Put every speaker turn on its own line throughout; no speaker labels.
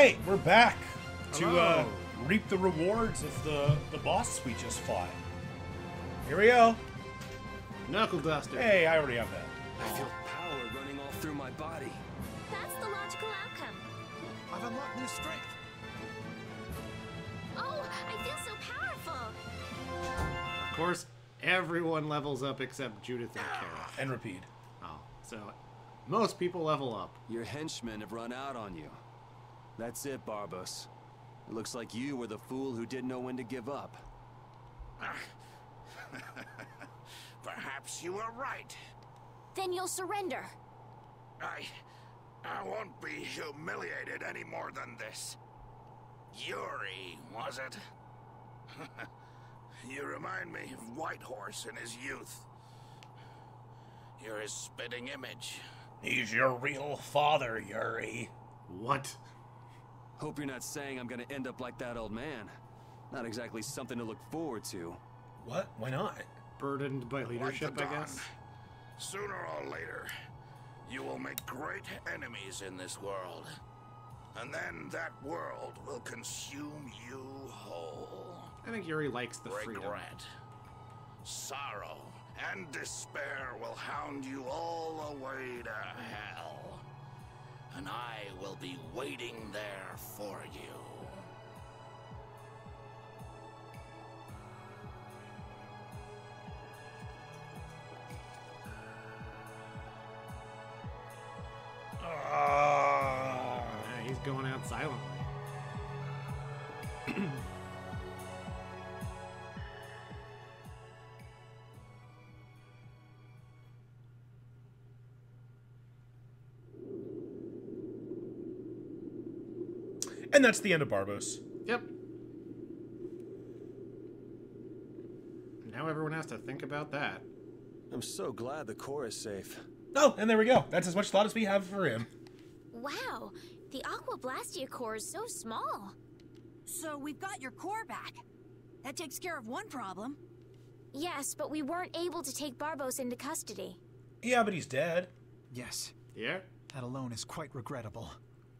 right, we're back to
Hello.
reap the rewards of the boss we just fought. Here we go.
Knuckle Duster.
Hey, I already have that.
I feel power running all through my body.
That's the logical outcome.
I've unlocked new strength.
Oh, I feel so powerful.
Of course, everyone levels up except Judith and Kara.
And repeat.
Oh, so most people level up.
Your henchmen have run out on you. That's it, Barbos. It looks like you were the fool who didn't know when to give up.
Perhaps you were right.
Then you'll surrender.
I won't be humiliated any more than this. Yuri, was it? You remind me of Whitehorse in his youth. You're his spitting image.
He's your real father, Yuri.
What?
Hope you're not saying I'm gonna end up like that old man. Not exactly something to look forward to.
What? Why not?
Burdened by leadership,
Like the
I guess.
dawn. Sooner or later, you will make great enemies in this world. And then that world will consume you whole.
I think Yuri likes the freedom.
Regret, sorrow, and despair will hound you all the way to hell. And I will be waiting there for you.
Yeah, he's going out silently.
And that's the end of Barbos.
Yep. Now everyone has to think about that.
I'm so glad the core is safe.
Oh, and there we go. That's as much thought as we have for him.
Wow, the Aqua Blastia core is so small.
So we've got your core back. That takes care of one problem.
Yes, but we weren't able to take Barbos into custody.
Yeah, but he's dead.
Yes,
Yeah?
that alone is quite regrettable.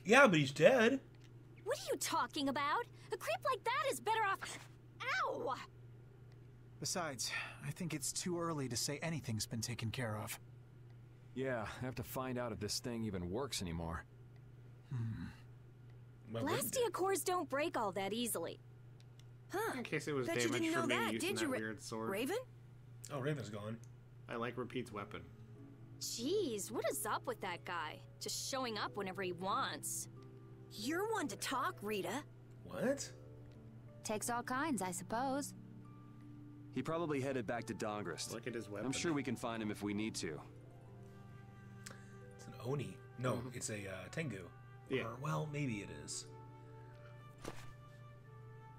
Yeah, but he's dead.
What are you talking about? A creep like that is better off... Ow!
Besides, I think it's too early to say anything's been taken care of.
Yeah, I have to find out if this thing even works anymore.
Well,
Blastia cores don't break all that easily.
Huh.
In case it was
Bet you
damaged
didn't
from
know
me
that,
using
did
that
you,
weird sword.
Raven?
Oh, Raven's gone.
I like Repeat's weapon.
Jeez, what is up with that guy? Just showing up whenever he wants.
You're one to talk, Rita.
What?
Takes all kinds, I suppose.
He probably headed back to Dongrist.
Look at his weapon.
I'm sure we can find him if we need to.
It's an Oni. No, it's a Tengu.
Yeah.
Or, well, maybe it is.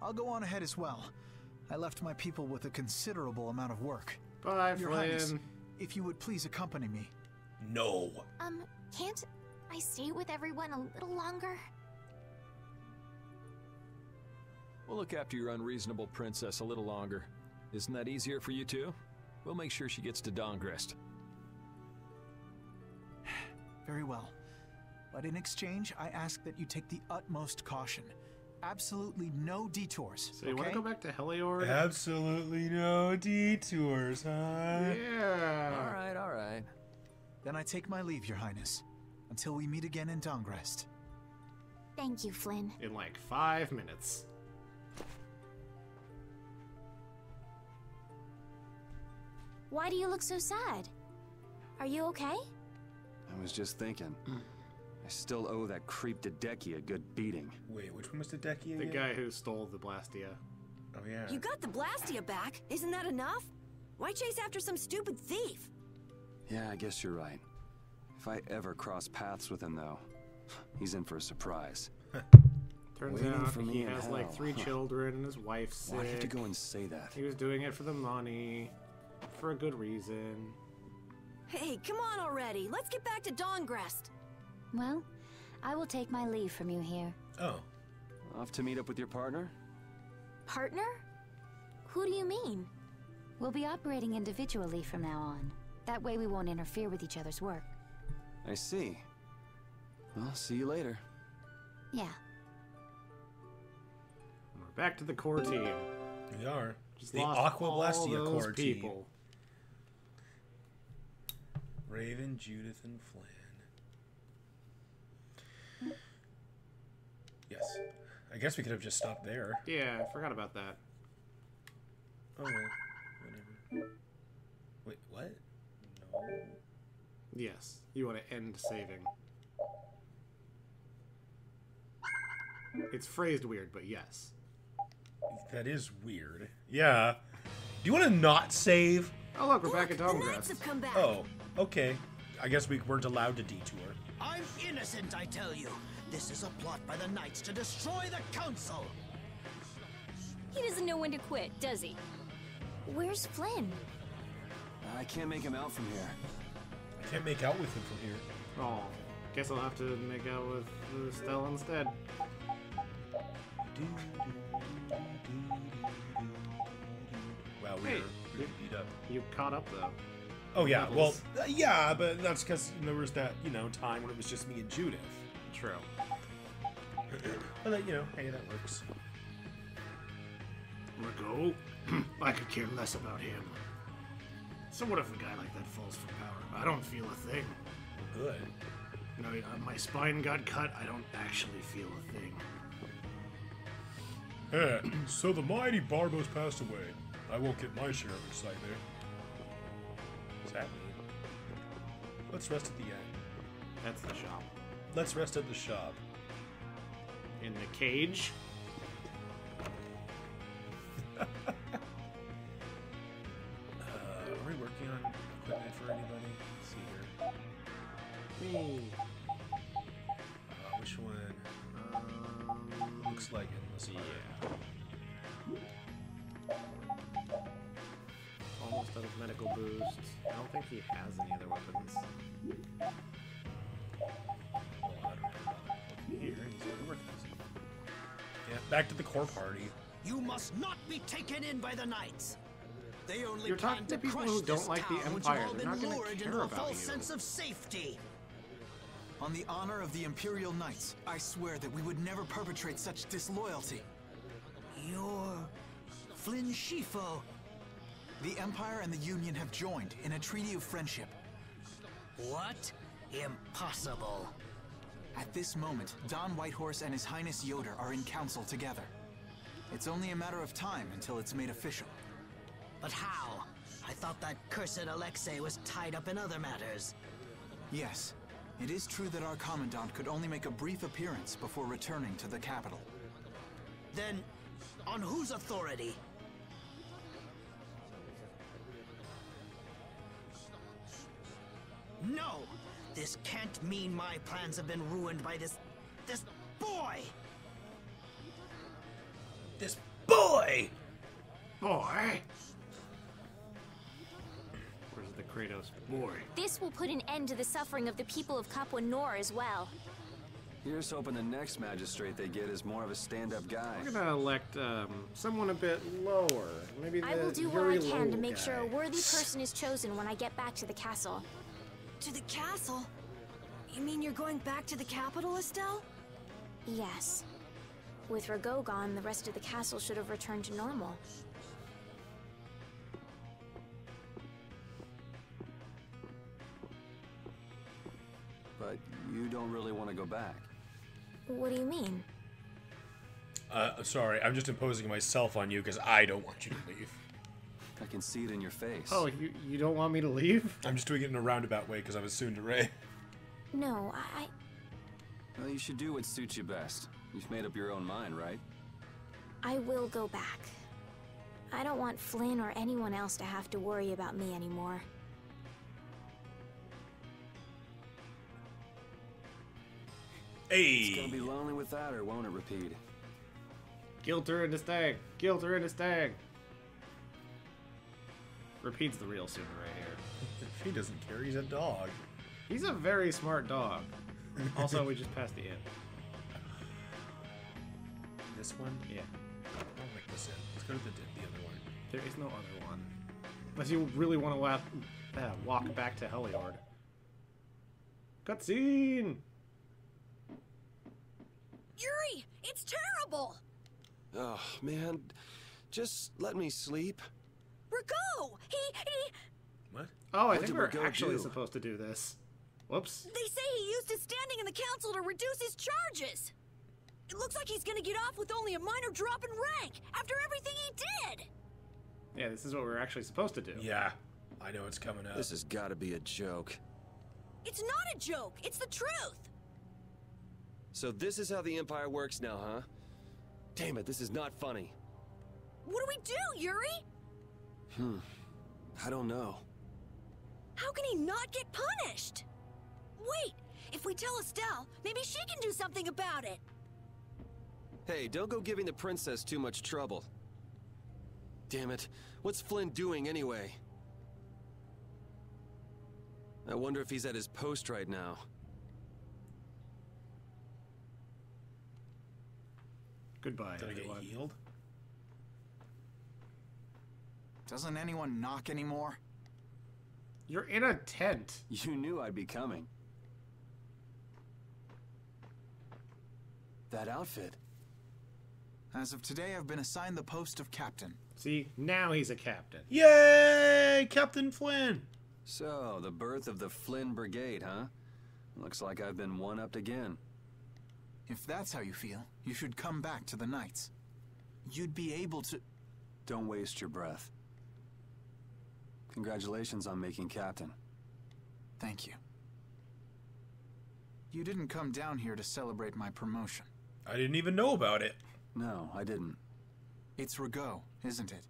I'll go on ahead as well. I left my people with a considerable amount of work.
Bye,
Your Highness,
Flynn.
if you would please accompany me.
No.
Can't I stay with everyone a little longer?
We'll look after your unreasonable princess a little longer. Isn't that easier for you too? We'll make sure she gets to Dongrist.
Very well. But in exchange, I ask that you take the utmost caution. Absolutely no detours,
So you want
okay?
to go back to Heliord?
Absolutely no detours, huh?
Yeah.
All right.
Then I take my leave, Your Highness. Until we meet again in Dongrest.
Thank you, Flynn.
In like 5 minutes.
Why do you look so sad? Are you okay?
I was just thinking. I still owe that creep Dedeki a good beating.
Wait, which one was the Decky
The
again?
guy who stole the Blastia.
Oh, yeah.
You got the Blastia back. Isn't that enough? Why chase after some stupid thief?
Yeah, I guess you're right. If I ever cross paths with him, though, he's in for a surprise.
Turns
Waiting
out
for me
he
in
has like
hell.
3 children and his wife's sick.
Why did you go and say that?
He was doing it for the money. For a good reason.
Hey, come on already. Let's get back to Dongrest.
Well, I will take my leave from you here.
Oh.
Off to meet up with your partner?
Partner? Who do you mean? We'll be operating individually from now on. That way we won't interfere with each other's work.
I see. Well, see you later.
Yeah,
Back to the core team.
We are.
Just
The
lost
Aqua
all
Blastia
those
core
people.
team. Raven, Judith, and Flynn. Yes. I guess we could have just stopped there.
Yeah, I forgot about that.
Oh, well. Whatever. Wait, what? No.
Yes, you want to end saving. It's phrased weird, but yes.
That is weird. Yeah. Do you want to not save?
Oh look, we're back at
The
Domgress.
Knights have come back.
Oh, okay. I guess we weren't allowed to detour.
I'm innocent, I tell you. This is a plot by the Knights to destroy the Council.
He doesn't know when to quit, does he? Where's Flynn?
I can't make him out from here.
I can't make out with him from here.
Oh, guess I'll have to make out with Stella instead.
Wow,
Hey,
we're beat up.
You caught up though.
Oh yeah,
Levels.
well, yeah, but that's because there was that, time when it was just me and Judith.
True.
But hey, that works.
Margot? I could care less about him. So what if a guy like that falls for power? I don't feel a thing.
Good.
My spine got cut. I don't actually feel a thing.
So the mighty Barbos passed away. I won't get my share of excitement. What's that mean? Let's rest at the end.
That's the shop.
Let's rest at the shop.
In the cage?
Are we working on equipment for anybody? Let's see here.
Me.
Which one? Looks like endless.
Yeah. Almost out of medical boosts. I don't think he has any other weapons.
Well, I don't know. Here, he's going to work this. Yeah, back to the core party.
You must not be taken in by the Knights. They only
You're
plan
talking
to
to people
crush
who don't
this
like the
town, which
Empire.
have all
They're
been
not gonna
lured
care
into a
about
false
you.
sense of safety.
On the honor of the Imperial Knights, I swear that we would never perpetrate such disloyalty.
You're Flynn Shifo.
The Empire and the Union have joined in a treaty of friendship.
What? Impossible.
At this moment, Don Whitehorse and His Highness Yoder are in council together. It's only a matter of time until it's made official.
But how? I thought that cursed Alexei was tied up in other matters.
Yes, it is true that our Commandant could only make a brief appearance before returning to the capital.
Then, on whose authority? No! This can't mean my plans have been ruined by this boy!
This boy!
Boy! Where's the Kratos boy?
This will put an end to the suffering of the people of Capua Nor as well.
Here's hoping the next magistrate they get is more of a stand-up guy.
We're gonna elect someone a bit lower. Maybe the
I will do what
very
I can to
low
make
guy.
sure a worthy person is chosen when I get back to the castle.
To the castle? You mean you're going back to the capital, Estelle?
Yes. With Rago gone, the rest of the castle should have returned to normal.
But you don't really want to go back.
What do you mean?
Sorry, I'm just imposing myself on you because I don't want you to leave.
I can see it in your face.
Oh, you don't want me to leave?
I'm just doing it in a roundabout way because I was soon to Ray.
No,
Well, you should do what suits you best. You've made up your own mind, right?
I will go back. I don't want Flynn or anyone else to have to worry about me anymore.
It's
Hey!
gonna be lonely without her, won't it, Repeat?
Guilt her into staying. Guilt her into staying. Repeats the real Sooner right here.
He doesn't care, he's a dog.
He's a very smart dog. Also, we just passed the inn.
This one?
Yeah.
I'll make this in. Let's go to the other one.
There is no other one. Unless you really want to walk back to Heliord. Cutscene!
Yuri, it's terrible!
Oh, man. Just let me sleep.
Rigo! He...
What?
Oh, I
What
think
did
we're
Rigo
actually
do?
supposed to do this. Whoops.
They say he used his standing in the council to reduce his charges. It looks like he's gonna get off with only a minor drop in rank after everything he did.
Yeah, this is what we're actually supposed to do.
Yeah, I know it's coming up.
This has got to be a joke.
It's not a joke. It's the truth.
So this is how the Empire works now, huh? Damn it, this is not funny.
What do we do, Yuri?
I don't know.
How can he not get punished? Wait, if we tell Estelle, maybe she can do something about it.
Hey, don't go giving the princess too much trouble. Damn it, what's Flynn doing anyway? I wonder if he's at his post right now.
Goodbye,
Did I get
everyone.
healed?
Doesn't anyone knock anymore?
You're in a tent.
You knew I'd be coming.
That outfit.
As of today, I've been assigned the post of captain.
See, now he's a captain.
Yay! Captain Flynn!
So, the birth of the Flynn Brigade, huh? Looks like I've been one-upped again.
If that's how you feel, you should come back to the Knights. You'd be able to...
Don't waste your breath. Congratulations on making captain.
Thank you. You didn't come down here to celebrate my promotion.
I didn't even know about it.
No, I didn't.
It's Rigo, isn't it?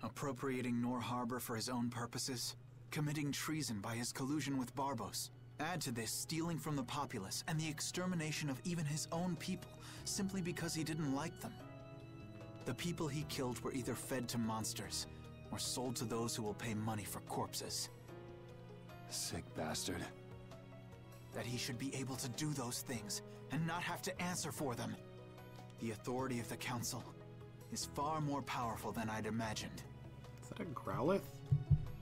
Appropriating Nor Harbor for his own purposes, committing treason by his collusion with Barbos. Add to this stealing from the populace and the extermination of even his own people, simply because he didn't like them. The people he killed were either fed to monsters, or sold to those who will pay money for corpses.
Sick bastard.
That he should be able to do those things, and not have to answer for them. The authority of the Council is far more powerful than I'd imagined.
Is that a Growlithe?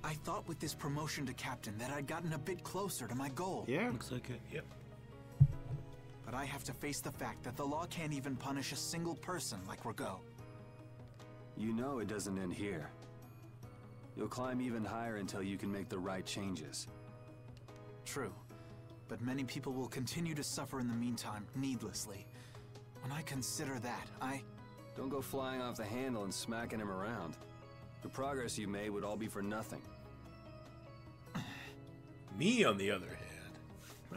I thought with this promotion to captain that I'd gotten a bit closer to my goal.
Yeah.
Looks like it. Yep.
But I have to face the fact that the law can't even punish a single person like Rigo.
You know it doesn't end here. You'll climb even higher until you can make the right changes.
True. But many people will continue to suffer in the meantime, needlessly. When I consider that,
Don't go flying off the handle and smacking him around. The progress you made would all be for nothing.
Me, on the other hand.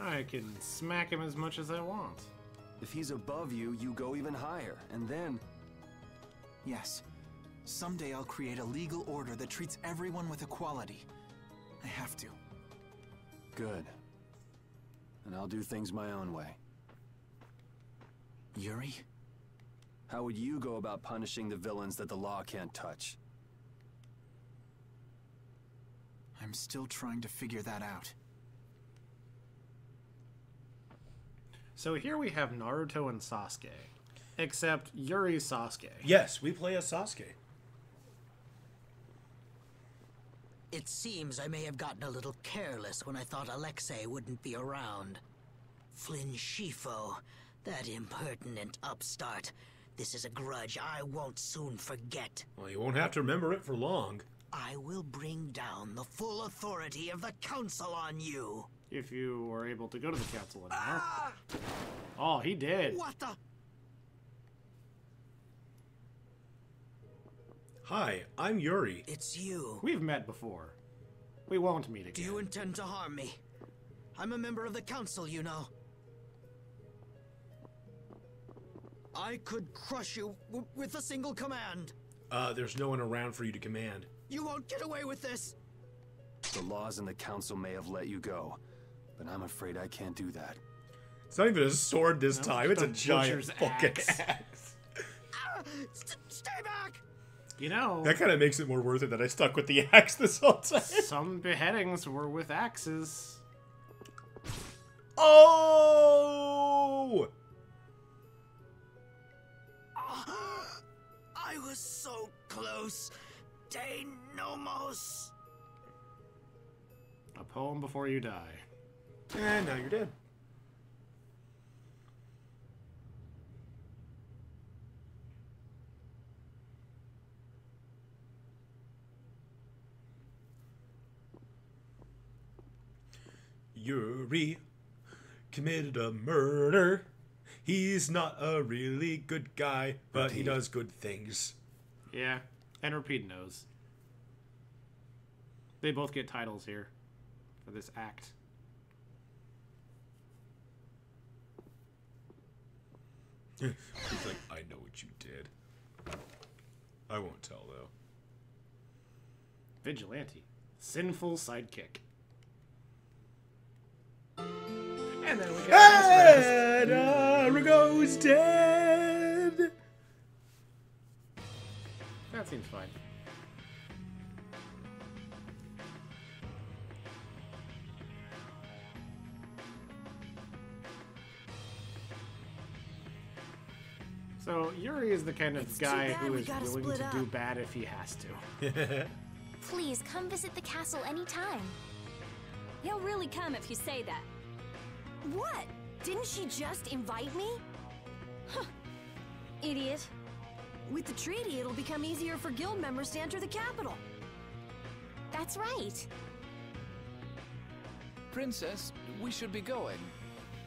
I can smack him as much as I want.
If he's above you, you go even higher, and then...
Yes. Someday I'll create a legal order that treats everyone with equality. I have to.
Good. And I'll do things my own way.
Yuri?
How would you go about punishing the villains that the law can't touch?
I'm still trying to figure that out.
So here we have Naruto and Sasuke. Except Yuri's Sasuke.
Yes, we play as Sasuke.
It seems I may have gotten a little careless when I thought Alexei wouldn't be around. Flynn Shifo, that impertinent upstart. This is a grudge I won't soon forget.
Well, you won't have to remember it for long.
I will bring down the full authority of the Council on you.
If you were able to go to the council anymore. Oh, he did.
What the?
Hi, I'm Yuri.
It's you.
We've met before. We won't meet again.
Do you intend to harm me? I'm a member of the Council, you know. I could crush you with a single command.
There's no one around for you to command.
You won't get away with this.
The laws and the council may have let you go, but I'm afraid I can't do that.
It's not even a sword this time. It's a
the
giant
butcher's
fucking
axe.
axe.
Stay back!
You know,
That kind of makes it more worth it that I stuck with the axe this whole time.
some beheadings were with axes.
Oh!
I was so close. De Nomos.
A poem before you die.
And now you're dead. Yuri committed a murder. He's not a really good guy, but he does good things.
Yeah, and Repeat knows. They both get titles here for this act.
He's like, I know what you did. I won't tell, though.
Vigilante. Sinful sidekick. And then we got
Arago's dead!
That seems fine. So, Yuri is the kind of
It's too
guy
bad
who
we
is
gotta
willing
split
to
up.
do bad if he has to.
Please come visit the castle anytime.
He'll really come if you say that. What? Didn't she just invite me? Huh. Idiot. With the treaty, it'll become easier for guild members to enter the capital.
That's right.
Princess, we should be going.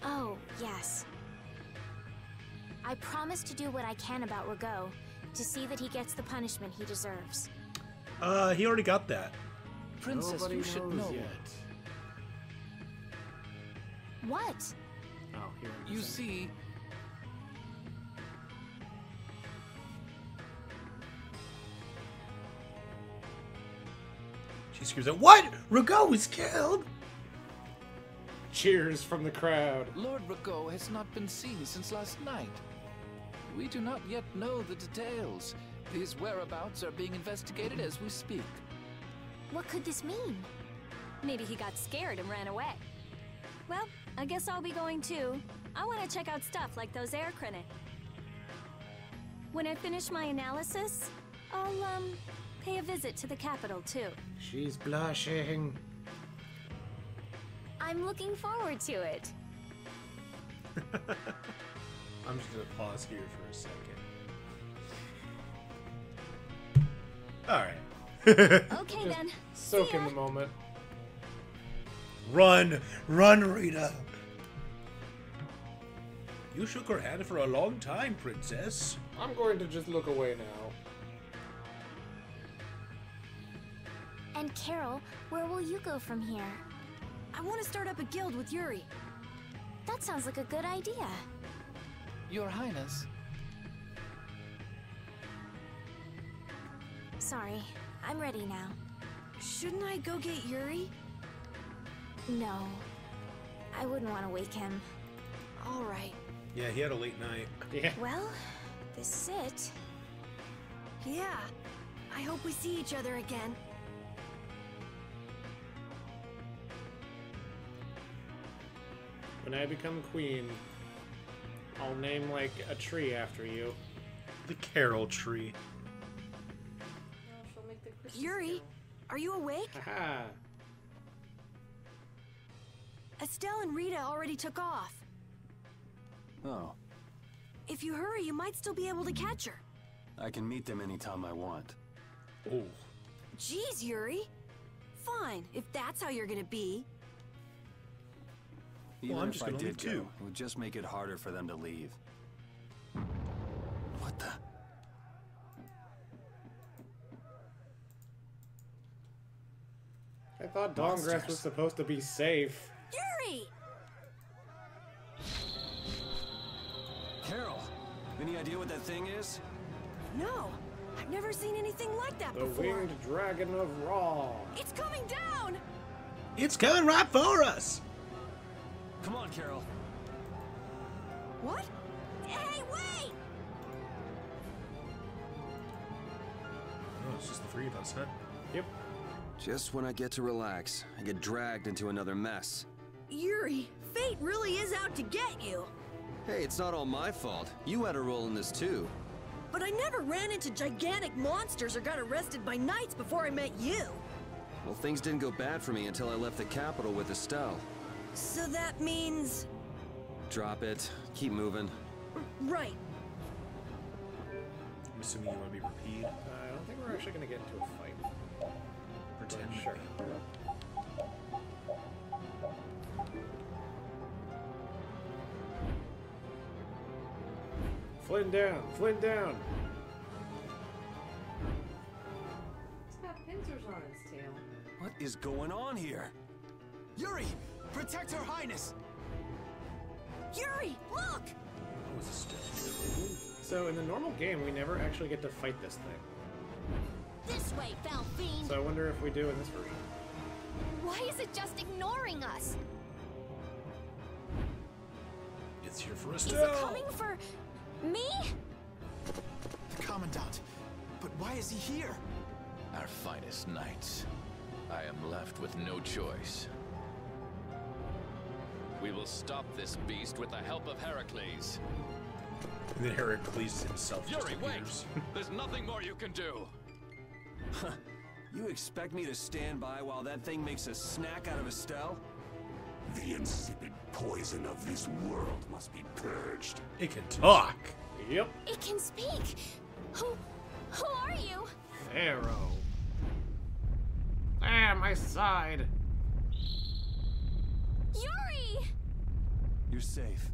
Oh, yes. I promise to do what I can about Rago, to see that he gets the punishment he deserves.
He already got that.
Princess,
Nobody
you should
knows
know.
yet.
What?
Oh, here it is.
You see,
She screams out, "What? Rago was killed!"
Cheers from the crowd.
Lord Rago has not been seen since last night. We do not yet know the details. His whereabouts are being investigated as we speak.
What could this mean?
Maybe he got scared and ran away. Well, I guess I'll be going too. I want to check out stuff like those air credit. When I finish my analysis, I'll, pay a visit to the capital too.
She's blushing.
I'm looking forward to it.
I'm just gonna pause here for a second. Alright.
Okay then.
Soak
See ya.
in the moment.
Run! Run, Rita! You shook her hand for a long time, Princess.
I'm going to just look away now.
And Carol, where will you go from here?
I want to start up a guild with Yuri.
That sounds like a good idea.
Your Highness,
Sorry, I'm ready now.
Shouldn't I go get Yuri?
No, I wouldn't want to wake him.
All right.
Yeah, he had a late night.
Yeah.
Well, this is it.
Yeah. I hope we see each other again.
When I become queen, I'll name like a tree after you.
The Carol tree.
Yuri, are you awake?
Haha.
Estelle and Rita already took off.
Oh,
If you hurry, you might still be able to catch her.
I can meet them anytime I want.
Oh.
Jeez, Yuri. Fine, if that's how you're gonna be.
Even
I'm
if just
I
I
did
did
go,
go,
too.
it would just make it harder for them to leave. What the?
I thought Dawngrass
Monsters.
was supposed to be safe.
Yuri!
Carol, any idea what that thing is?
No, I've never seen anything like that
The
before.
winged dragon of Ra.
It's coming down!
It's coming right for us!
Come on, Carol.
What? Hey, wait!
Oh, it's just the three of us, huh?
Yep.
Just when I get to relax, I get dragged into another mess.
Yuri, fate really is out to get you.
Hey, it's not all my fault. You had a role in this too.
But I never ran into gigantic monsters or got arrested by knights before I met you.
Well, things didn't go bad for me until I left the capital with Estelle.
So that means...
Drop it. Keep moving.
Right.
I'm assuming you want to be repeat.
I don't think we're actually gonna get into a fight.
Pretend.
Sure. Flynn down! Flynn down!
It's got pincers on its tail.
What is going on here?
Yuri! Protect Her Highness!
Yuri, look!
That was a step.
So in the normal game, we never actually get to fight this thing.
This way, foul fiend!
So I wonder if we do in this version.
Why is it just ignoring us?
It's here for us
Is
to.
it coming for me?
The Commandant. But why is he here?
Our finest knights. I am left with no choice. We will stop this beast with the help of Heracles.
And then Heracles himself just
Yuri, wait!
appears.
There's nothing more you can do.
You expect me to stand by while that thing makes a snack out of Estelle?
The insipid poison of this world must be purged.
It can talk.
Yep.
It can speak. Who are you?
Pharaoh. Ah, my side.
Yuri!
You're safe.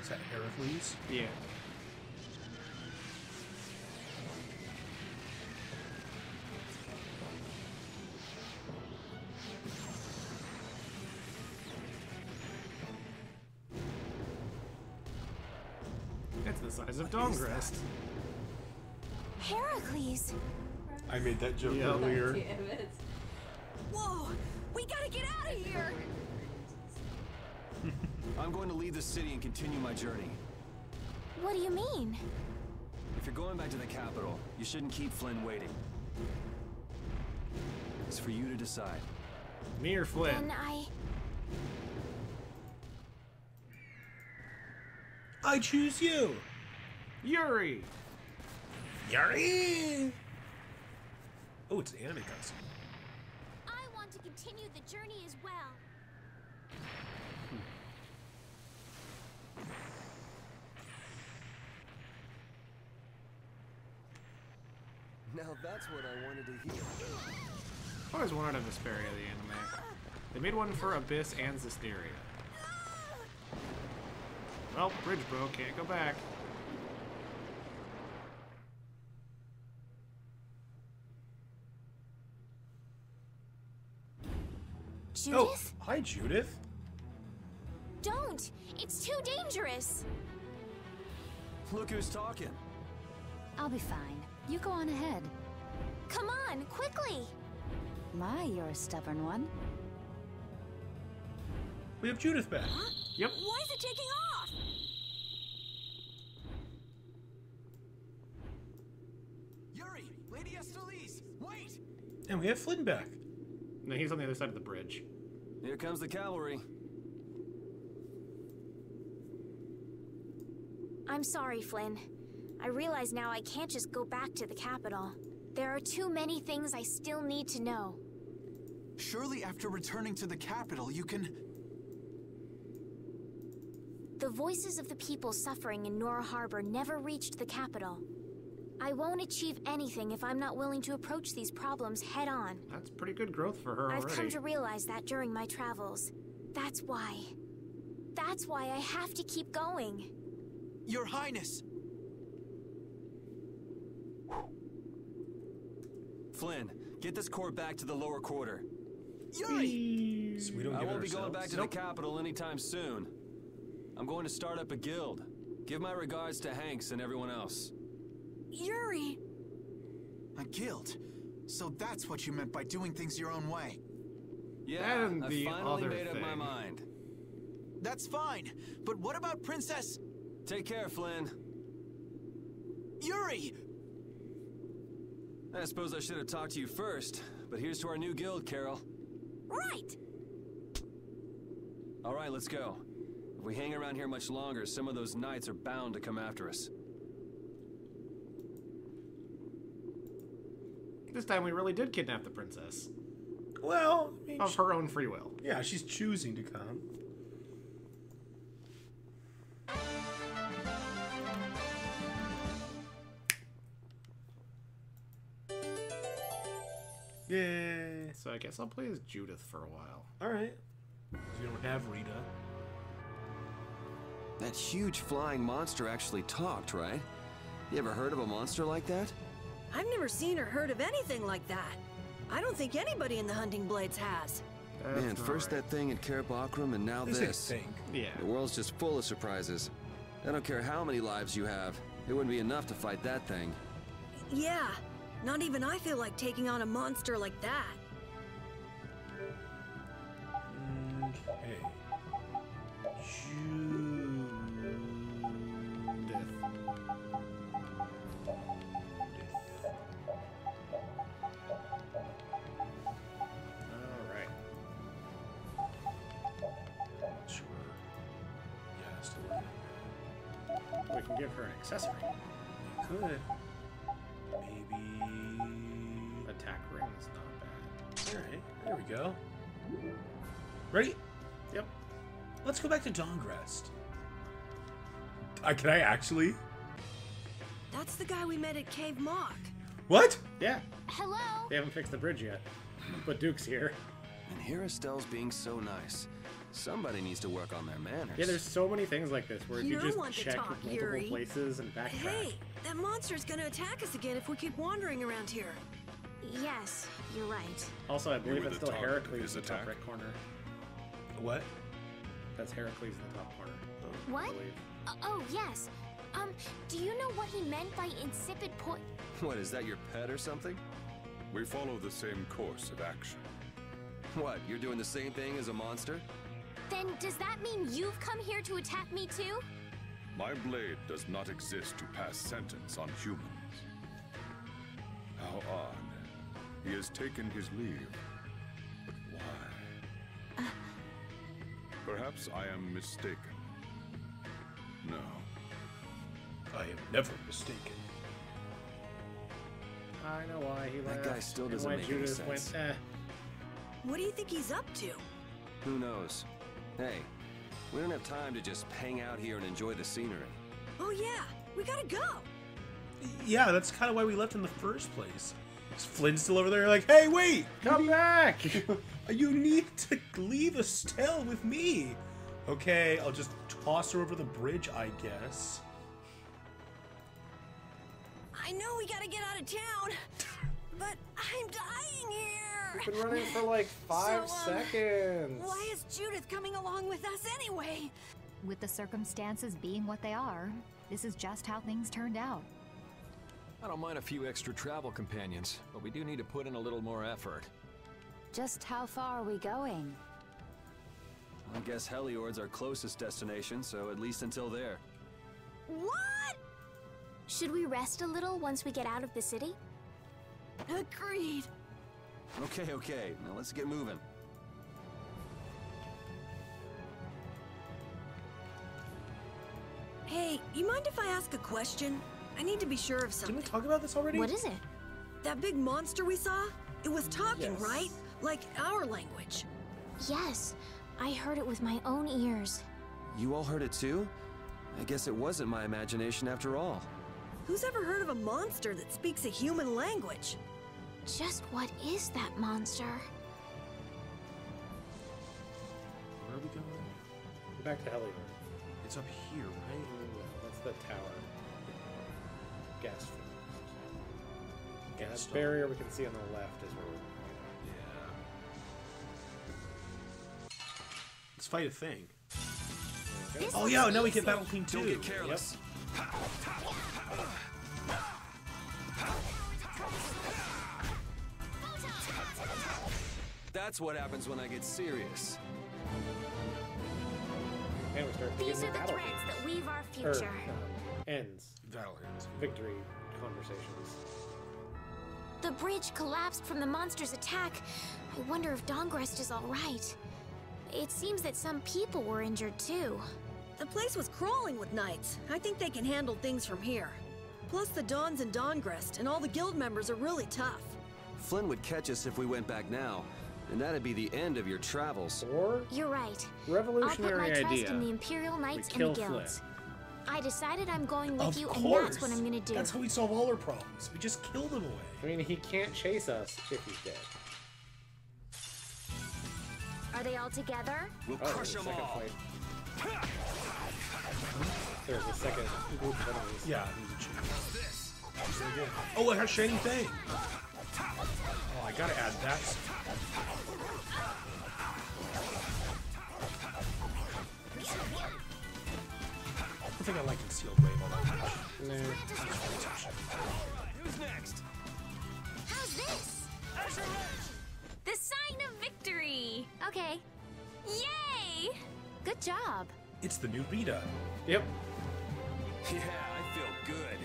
Is that Heracles?
Yeah. It's the size of Dawngrest.
Heracles!
I made that joke
Yeah.
earlier.
Damn it.
Whoa! We gotta get out of here!
I'm going to leave the city and continue my journey.
What do you mean?
If you're going back to the capital, you shouldn't keep Flynn waiting. It's for you to decide.
Me or Flynn?
Then
I choose you.
Yuri!
Yuri! Oh, it's an anime cutscene.
I want to continue the journey as well.
Now that's what I wanted to hear.
I always wanted a Vesperia, the anime. They made one for Abyss and Zisteria. Well, bridge bro, can't go back.
Judith?
Oh, hi, Judith.
Don't! It's too dangerous!
Look who's talking.
I'll be fine. You go on ahead.
Come on, quickly!
My, you're a stubborn one.
We have Judith back.
Yep.
Why is it taking off?
Yuri! Lady Estelle! Wait!
And we have Flynn back.
No, he's on the other side of the bridge.
Here comes the cavalry.
I'm sorry, Flynn. I realize now I can't just go back to the capital. There are too many things I still need to know.
Surely after returning to the capital, you can...
The voices of the people suffering in Nora Harbor never reached the capital. I won't achieve anything if I'm not willing to approach these problems head on.
That's pretty good growth for her
I've
already.
come to realize that during my travels. That's why. That's why I have to keep going.
Your Highness!
Flynn, get this core back to the lower quarter.
Yuri!
So we don't
I
get
won't be
ourselves.
going back to the capital anytime soon. I'm going to start up a guild. Give my regards to Hanks and everyone else.
Yuri!
A guild? So that's what you meant by doing things your own way.
Yeah,
And
I
the
finally
other
made up my
thing.
mind.
That's fine, but what about Princess...
Take care, Flynn.
Yuri!
I suppose I should have talked to you first, but here's to our new guild, Carol.
Right!
All right, let's go. If we hang around here much longer, some of those knights are bound to come after us.
This time we really did kidnap the princess.
Well, I mean,
Of her own free will.
yeah, she's choosing to come. Yay.
So I guess I'll play as Judith for a while.
All right. You don't have Rita.
That huge flying monster actually talked, right? You ever heard of a monster like that?
I've never seen or heard of anything like that. I don't think anybody in the Hunting Blades has.
Man, first that thing in Kerabakram and now this.
Yeah.
The world's just full of surprises. I don't care how many lives you have. It wouldn't be enough to fight that thing.
Yeah, not even I feel like taking on a monster like that.
Okay.
Alright.
Sure. Yeah, still working.
We can give her an accessory.
We could. Maybe.
Attack ring's not bad.
Alright, there we go. Ready?
Yep.
Let's go back to Dongrest. Can I actually?
That's the guy we met at Cave Mock.
What?
Yeah.
Hello?
They haven't fixed the bridge yet. But Duke's here.
And here Estelle's being so nice. Somebody needs to work on their manners.
Yeah, there's so many things like this where if you
You
just
want to
check
talk,
multiple
Yuri.
places and backtrack.
Hey, that monster's gonna attack us again if we keep wandering around here.
Yes, you're right.
Also, I believe
were
that's
the
still
target of
Heracles
his
in the top
attack.
right corner.
What?
That's Heracles in the top corner. I
What?
believe.
Oh, yes. Do you know what he meant by insipid
What, is that your pet or something?
We follow the same course of action.
What, you're doing the same thing as a monster?
Then does that mean you've come here to attack me too?
My blade does not exist to pass sentence on humans. How odd. He has taken his leave. But why? Perhaps I am mistaken. No.
I am never mistaken.
I know why he left.
That guy still
and
doesn't
why
make any
Judas
sense.
Went,
What do you think he's up to?
Who knows? Hey, we don't have time to just hang out here and enjoy the scenery.
Oh yeah, we gotta go.
Yeah, that's kind of why we left in the first place. Is Flynn still over there like, hey, wait!
Come back!
You need to leave Estelle with me. Okay, I'll just toss her over the bridge, I guess.
I know we gotta get out of town, but I'm dying here.
We've been running for like 5
So,
seconds.
Why is Judith coming along with us anyway?
With the circumstances being what they are, this is just how things turned out.
I don't mind a few extra travel companions, but we do need to put in a little more effort.
Just how far are we going?
I guess Heliord's our closest destination, so at least until there.
What?
Should we rest a little once we get out of the city?
Agreed.
Okay, now let's get moving.
Hey, you mind if I ask a question? I need to be sure of something.
Didn't we talk about this already?
What is it?
That big monster we saw? It was talking,
Yes.
right? Like our language.
Yes, I heard it with my own ears.
You all heard it too? I guess it wasn't my imagination after all.
Who's ever heard of a monster that speaks a human language?
Just what is that monster?
Where are we going?
Back to Helios.
It's up here, right?
That's the tower. Gas.
Gas
barrier we can see on the left is where we're
Let's fight a thing.
Okay.
Oh yeah, now we get Battle Queen 2.
Don't get careless. That's what happens when I get serious.
And we start
These
beginning
are the
battle
threads that weave our
Or,
future.
ends.
Battle ends.
Victory conversations.
The bridge collapsed from the monster's attack. I wonder if Dongrest is all right. It seems that some people were injured too.
The place was crawling with knights. I think they can handle things from here. Plus the Dons and Dongrest and all the guild members are really tough.
Flynn would catch us if we went back now, and that'd be the end of your travels.
Or
You're right.
revolutionary
I'll put my
idea.
trust in the Imperial Knights and
kill
the guilds.
I decided I'm going with
Of
you,
course.
and that's what I'm gonna do.
That's how we solve all our problems. We just kill them away.
I mean, he can't chase us if he's dead.
Are they all together?
We'll
Oh,
crush
there's
them
a second
all.
fight.
There's a second group of enemies.
Yeah, there's a chance. Oh, it has shiny thing. Oh, I gotta add that. I don't think I like concealed wave all that much.
No.
Who's next?
How's this?
The sign of victory!
Okay.
Yay!
Good job.
It's the new Vita.
Yep.
Yeah, I feel good.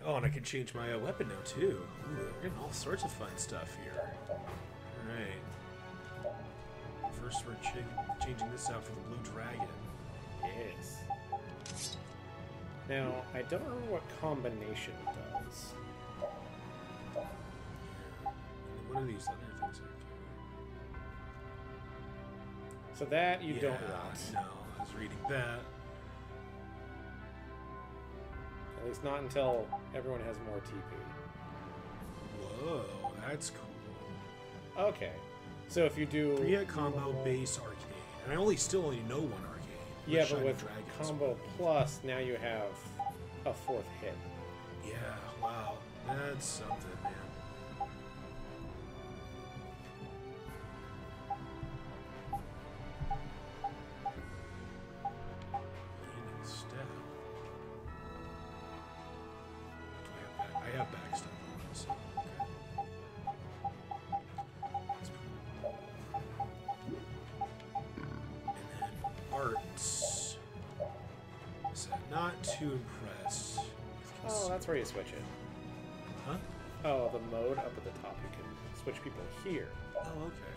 Oh, and I can change my weapon now too. Ooh, we're getting all sorts of fun stuff here. Alright. First we're changing this out for the blue dragon.
Yes. Now, I don't remember what combination does.
And one of these other things I do.
So that you don't want.
No, I was reading that.
At least not until everyone has more TP.
Whoa, that's cool.
Okay. So if you do...
3-hit combo base arcade. And I still only know one arcade.
Yeah, but with combo plus, now you have a 4th hit.
Yeah, wow. That's something, man. Leaning step. Do I have backstep on this. Arts. So not too impressed.
Oh, that's where you switch it.
Huh?
Oh, the mode up at the top. You can switch people here.
Oh, okay.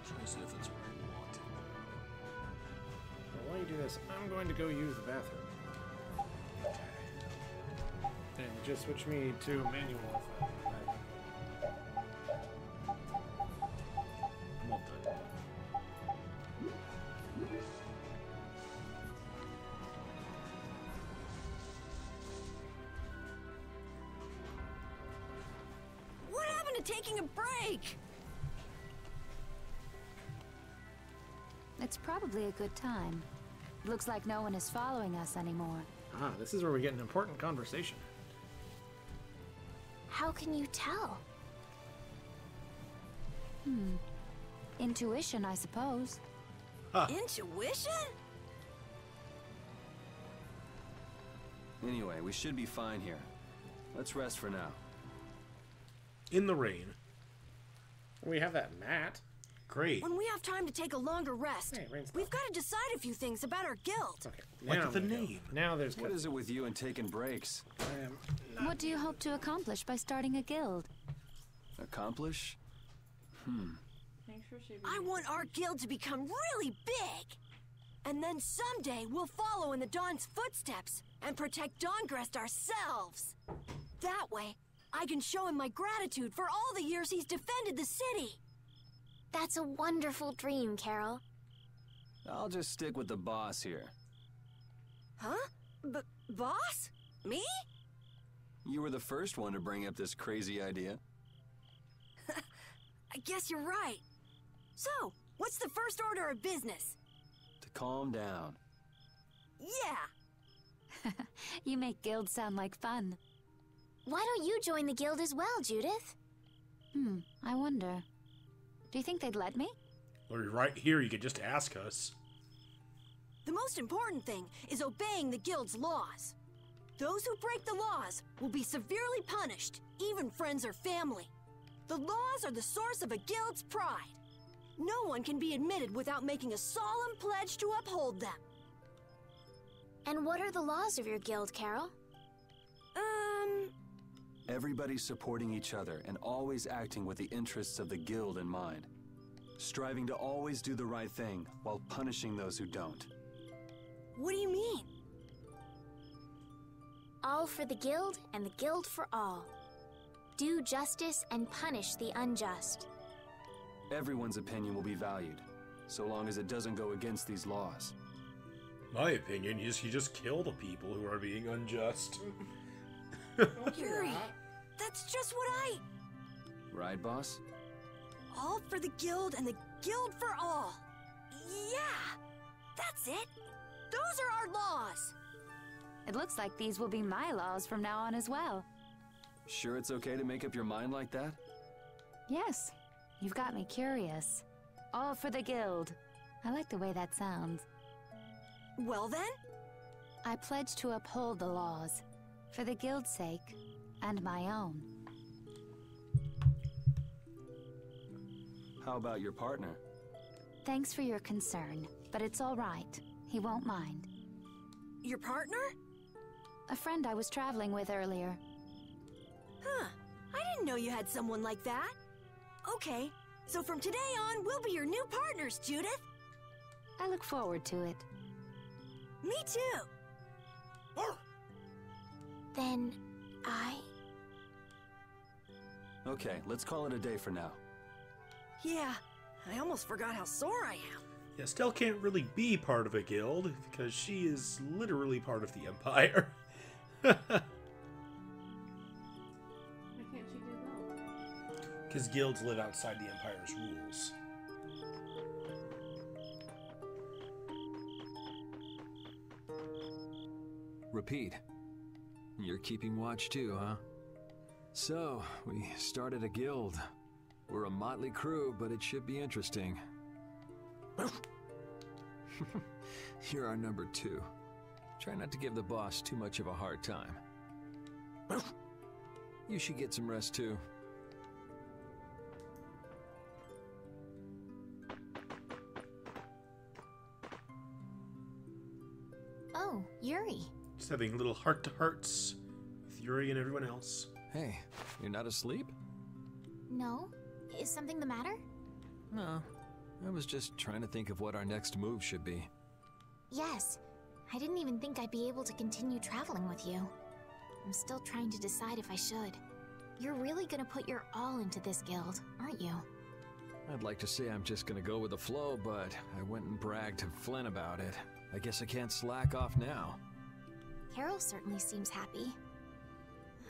Trying to see if that's where I want it.
Well, while you do this, I'm going to go use the bathroom.
Okay.
And just switch me to manual.
I'm all done.
What happened to taking a break?
It's probably a good time. Looks like no one is following us anymore.
Ah, this is where we get an important conversation.
How can you tell?
Intuition, I suppose.
Intuition?
Anyway, we should be fine here. Let's rest for now.
In the rain.
We have that mat.
Great.
When we have time to take a longer rest,
Hey, rain's
we've got to decide a few things about our guild.
Okay.
Like
now
the
we go.
name.
Now there's
What is it with you and taking breaks?
What do you hope to accomplish by starting a guild?
Accomplish?
Make sure she
I want our guild to become really big. And then someday we'll follow in the Dawn's footsteps and protect Dawngrest ourselves. That way, I can show him my gratitude for all the years he's defended the city.
That's a wonderful dream, Carol.
I'll just stick with the boss here.
Huh? Boss? Me?
You were the first one to bring up this crazy idea.
I guess you're right. So, what's the first order of business?
To calm down.
Yeah.
You make guilds sound like fun.
Why don't you join the guild as well, Judith?
I wonder. Do you think they'd let me?
Or right here, you could just ask us.
The most important thing is obeying the guild's laws. Those who break the laws will be severely punished, even friends or family. The laws are the source of a guild's pride. No one can be admitted without making a solemn pledge to uphold them.
And what are the laws of your guild, Carol?
Everybody supporting each other and always acting with the interests of the guild in mind. Striving to always do the right thing while punishing those who don't.
What do you mean?
All for the guild and the guild for all. Do justice and punish the unjust.
Everyone's opinion will be valued, so long as it doesn't go against these laws.
My opinion is you just kill the people who are being unjust.
Yuri, that's just what I...
Right, boss?
All for the guild and the guild for all. Yeah, that's it. Those are our laws.
It looks like these will be my laws from now on as well.
Sure it's okay to make up your mind like that?
Yes, you've got me curious. All for the guild. I like the way that sounds.
Well then?
I pledge to uphold the laws, for the guild's sake, and my own.
How about your partner?
Thanks for your concern, but it's all right. He won't mind.
Your partner?
A friend I was traveling with earlier.
Huh. I didn't know you had someone like that. Okay, so from today on, we'll be your new partners, Judith.
I look forward to it.
Me too.
Then I...
Okay, let's call it a day for now.
Yeah, I almost forgot how sore I am.
Yeah, Stell can't really be part of a guild because she is literally part of the Empire.
Why can't she do both?
Because guilds live outside the Empire's rules.
Repeat. You're keeping watch too, huh? So, we started a guild. We're a motley crew, but it should be interesting. You're our number 2. Try not to give the boss too much of a hard time. You should get some rest too.
Oh, Yuri.
Just having little heart-to-hearts with Yuri and everyone else.
Hey, you're not asleep?
No? Is something the matter?
No. I was just trying to think of what our next move should be.
Yes. I didn't even think I'd be able to continue traveling with you. I'm still trying to decide if I should. You're really gonna put your all into this guild, aren't you?
I'd like to say I'm just gonna go with the flow, but I went and bragged to Flynn about it. I guess I can't slack off now.
Carol certainly seems happy.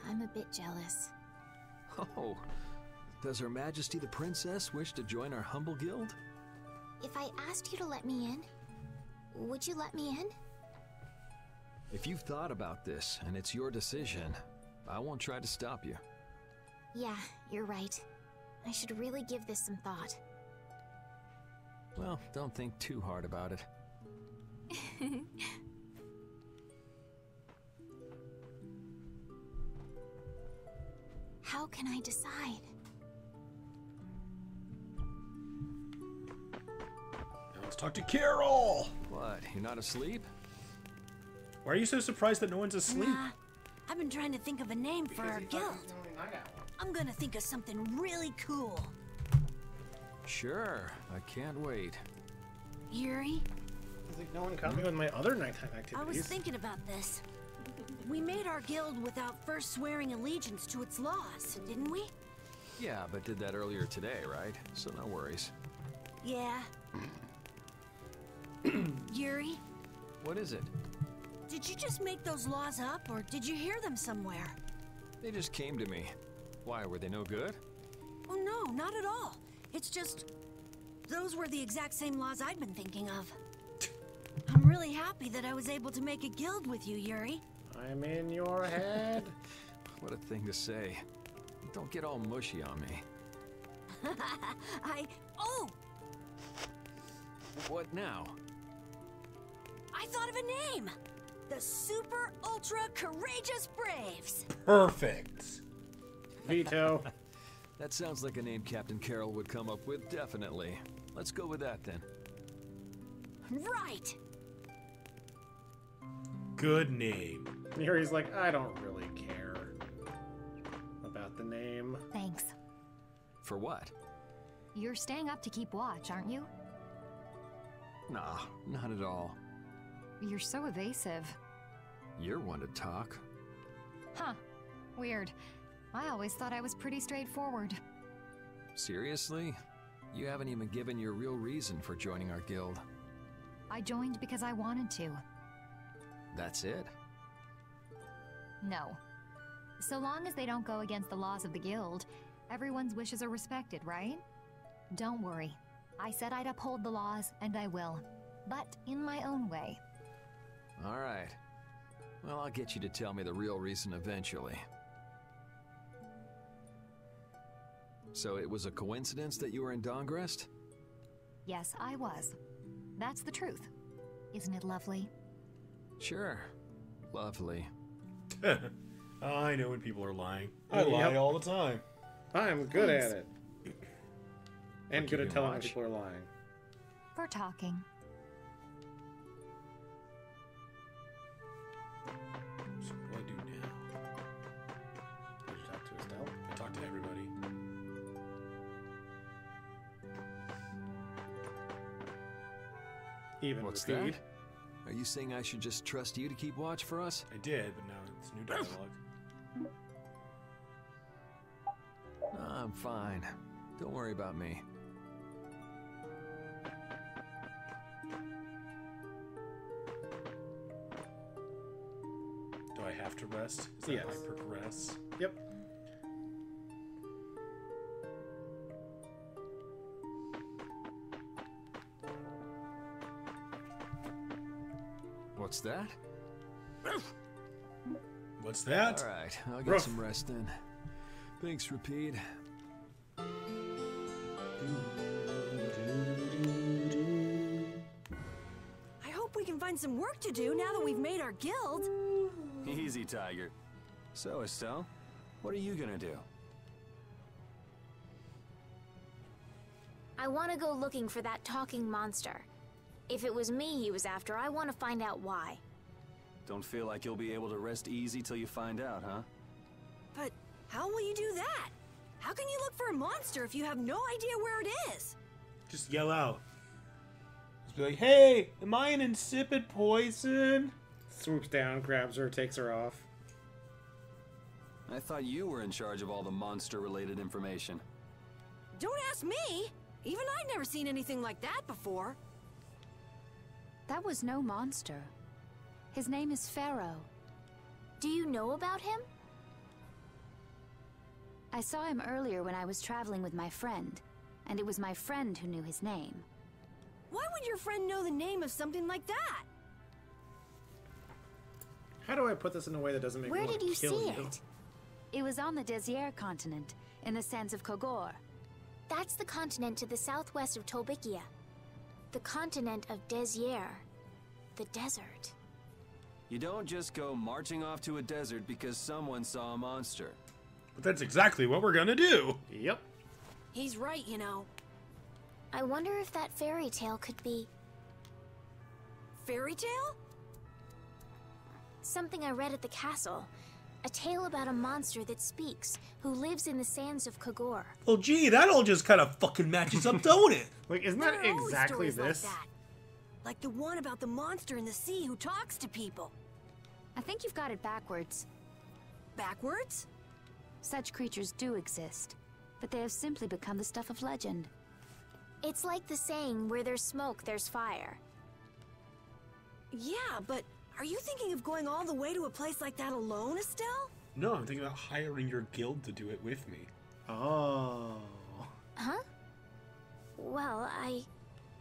I'm a bit jealous.
Oh, does Her Majesty the Princess wish to join our humble guild?
If I asked you to let me in, would you let me in?
If you've thought about this, and it's your decision, I won't try to stop you.
Yeah, you're right. I should really give this some thought.
Well, don't think too hard about it.
How can I decide?
Now let's talk to Carol!
What, you're not asleep?
Why are you so surprised that no one's asleep?
Nah, I've been trying to think of a name for our guild. I'm gonna think of something really cool.
Sure, I can't wait.
Yuri?
It's like no one caught me with my other nighttime activities.
I was thinking about this. We made our guild without first swearing allegiance to its laws, didn't we?
Yeah, but did that earlier today, right? So no worries.
Yeah. Yuri?
What is it?
Did you just make those laws up, or did you hear them somewhere?
They just came to me. Why, were they no good?
Oh no, not at all. It's just... those were the exact same laws I'd been thinking of. I'm really happy that I was able to make a guild with you, Yuri.
I'm in your head.
What a thing to say. Don't get all mushy on me.
Oh!
What now?
I thought of a name! The Super Ultra Courageous Braves!
Perfect!
Veto.
That sounds like a name Captain Carol would come up with, definitely. Let's go with that, then.
Right!
Good name.
Yuri's like, I don't really care about the name.
Thanks.
For what?
You're staying up to keep watch, aren't you?
Nah, not at all.
You're so evasive.
You're one to talk.
Huh. Weird. I always thought I was pretty straightforward.
Seriously? You haven't even given your real reason for joining our guild.
I joined because I wanted to.
That's it?
No. So long as they don't go against the laws of the guild, everyone's wishes are respected, right? Don't worry. I said I'd uphold the laws, and I will. But in my own way.
All right. Well, I'll get you to tell me the real reason eventually. So it was a coincidence that you were in Dawngrest?
Yes, I was. That's the truth. Isn't it lovely?
Sure. Lovely.
I know when people are lying. I lie all the time.
I'm good
Thanks.
at it. And good at telling when people are lying.
For talking.
So what do I do now?
Did you talk to Estelle?
I talk to everybody.
Even
What's
repeat.
that? Are you saying I should just trust you to keep watch for us?
I did, but now it's new dialogue.
I'm fine. Don't worry about me.
Do I have to rest? Is that
Yes.
my progress?
Yep.
What's that?
What's that?
All right, I'll get some rest then. Thanks, Repeat.
I hope we can find some work to do now that we've made our guild.
Easy, Tiger. So, Estelle, what are you gonna do?
I want to go looking for that talking monster. If it was me he was after, I want to find out why.
Don't feel like you'll be able to rest easy till you find out, huh?
But how will you do that? How can you look for a monster if you have no idea where it is?
Just yell out. Just be like, hey, am I an insipid poison?
Swoops down, grabs her, takes her off.
I thought you were in charge of all the monster-related information.
Don't ask me! Even I've never seen anything like that before.
That was no monster. His name is Pharaoh.
Do you know about him?
I saw him earlier when I was traveling with my friend, and it was my friend who knew his name.
Why would your friend know the name of something like that?
How do I put this in a way that doesn't make me
Where
want
did
to
you
kill
see
you?
it? It was on the Desier continent, in the sands of Kogor.
That's the continent to the southwest of Tolbikia. The continent of Desier. The desert.
You don't just go marching off to a desert because someone saw a monster.
But that's exactly what we're gonna do.
Yep.
He's right, you know.
I wonder if that fairy tale could be...
Fairy tale?
something I read at the castle. A tale about a monster that speaks, who lives in the sands of Kogor.
Well, gee, that all just kind of fucking matches up, don't it?
Like, isn't
There
that
are always
exactly
stories
this?
Like that. Like the one about the monster in the sea who talks to people.
I think you've got it backwards.
Backwards?
Such creatures do exist, but they have simply become the stuff of legend.
It's like the saying, where there's smoke, there's fire.
Yeah, but are you thinking of going all the way to a place like that alone, Estelle?
No, I'm thinking about hiring your guild to do it with me.
Oh.
Huh? Well,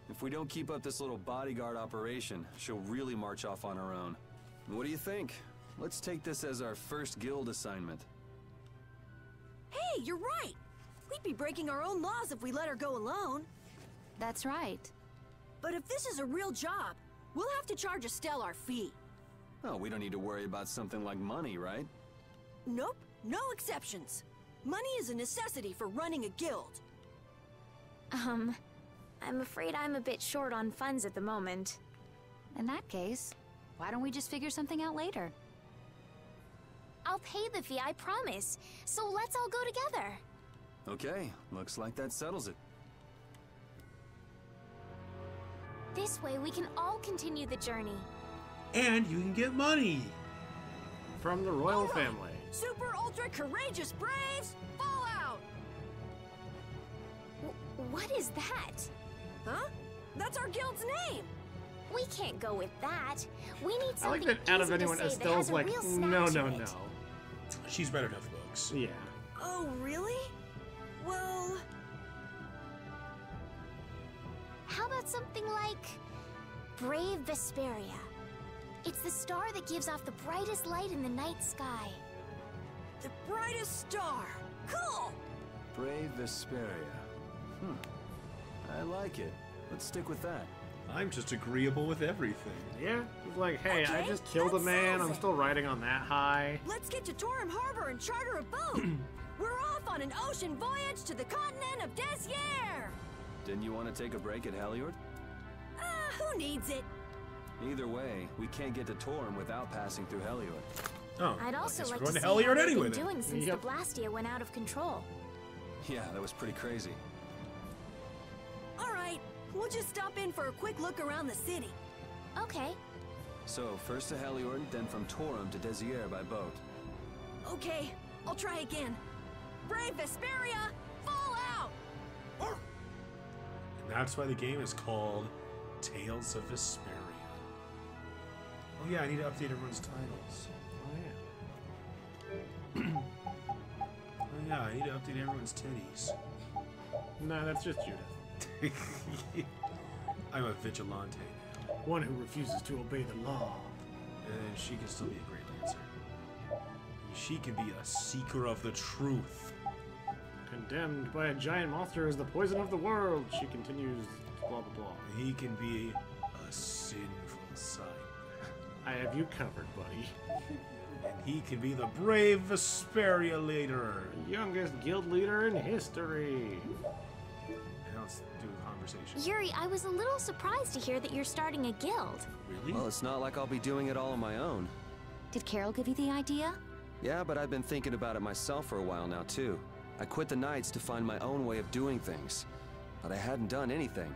If we don't keep up this little bodyguard operation, she'll really march off on her own. What do you think? Let's take this as our first guild assignment.
Hey, you're right. We'd be breaking our own laws if we let her go alone.
That's right.
But if this is a real job, we'll have to charge Estelle our fee.
Oh, we don't need to worry about something like money, right?
Nope, no exceptions. Money is a necessity for running a guild.
I'm afraid I'm a bit short on funds at the moment.
In that case, why don't we just figure something out later?
I'll pay the fee, I promise. So let's all go together.
Okay, looks like that settles it.
This way we can all continue the journey.
And you can get money.
From the royal family.
Super ultra courageous braves, fall out!
What is that?
Huh? That's our guild's name.
We can't go with that. We need
I
something
like that out of
easy to
anyone,
say that has
Estelle's
a
like,
real snap
no,
to
no,
it.
no.
She's read enough books.
Oh, really? Well...
How about something like Brave Vesperia? It's the star that gives off the brightest light in the night sky.
The brightest star. Cool!
Brave Vesperia. I like it. Let's stick with that.
I'm just agreeable with everything.
Yeah, it's like, hey, I
Okay,
just killed a
that
man.
settles
I'm
it.
still riding on that high.
Let's get to Torim Harbor and charter a boat. We're off on an ocean voyage to the continent of Desier.
Didn't you want to take a break at Heliord?
Who needs it?
Either way, we can't get to Torim without passing through Heliord.
Oh,
I'd also
I guess
like
we're
to
going
see
to
how
Heliord
they've
anyway,
been
then.
doing since
Yep.
the Blastia went out of control.
Yeah, that was pretty crazy.
All right, we'll just stop in for a quick look around the city.
Okay.
So, first to Heliord, then from Torim to Desier by boat.
Okay, I'll try again. Brave Vesperia, fall out!
And that's why the game is called Tales of Vesperia. Oh yeah, I need to update everyone's titles. Oh yeah, I need to update everyone's titties.
No, that's just Judith.
I'm a vigilante now.
One who refuses to obey the law.
And she can still be a great dancer. She can be a seeker of the truth.
Condemned by a giant monster as the poison of the world. She continues, blah, blah, blah.
He can be a sinful sight.
I have you covered, buddy.
And he can be the brave Vesperia leader.
The youngest guild leader in history.
Now let's do a conversation.
Yuri, I was a little surprised to hear that you're starting a guild.
Really?
Well, it's not like I'll be doing it all on my own.
Did Carol give you the idea?
Yeah, but I've been thinking about it myself for a while now, too. I quit the Knights to find my own way of doing things. But I hadn't done anything.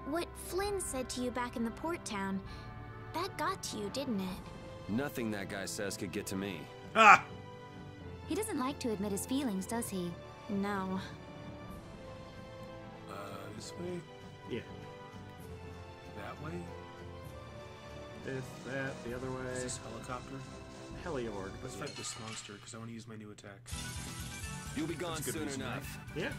What Flynn said to you back in the port town, that got to you, didn't it?
Nothing that guy says could get to me.
Ah!
He doesn't like to admit his feelings, does he?
No.
This way?
Yeah.
That way?
This, that, the other way.
Is this helicopter?
Heliord.
Let's fight this monster, because I want to use my new attack.
You'll be gone
That's a good
soon
reason,
enough.
Yeah.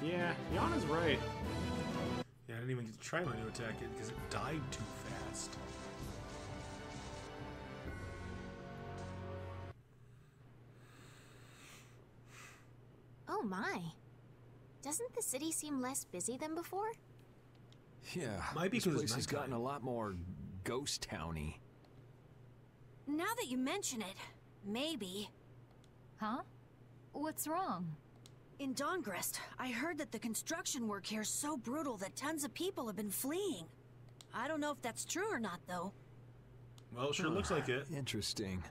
Yeah, Yana's right.
Yeah, I didn't even get to try my new attack yet, because it died too fast.
Oh my. Doesn't the city seem less busy than before?
Yeah,
Might be
this
'cause it's
place has gotten
nighttime.
a lot more ghost towny.
Now that you mention it, maybe.
Huh? What's wrong?
In Dongrest, I heard that the construction work here is so brutal that tons of people have been fleeing. I don't know if that's true or not, though.
Well, it sure looks like it.
Interesting.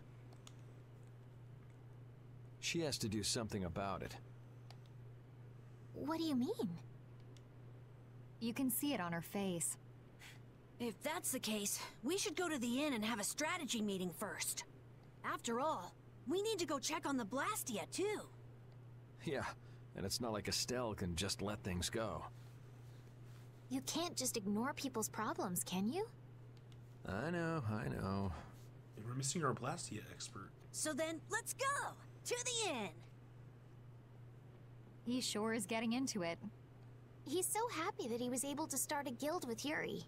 She has to do something about it.
What do you mean?
You can see it on her face.
If that's the case, we should go to the inn and have a strategy meeting first. After all, we need to go check on the Blastia, too.
Yeah, and it's not like Estelle can just let things go.
You can't just ignore people's problems, can you?
I know, I know.
And we're missing our Blastia expert.
So then, let's go! To the inn!
He sure is getting into it.
He's so happy that he was able to start a guild with Yuri.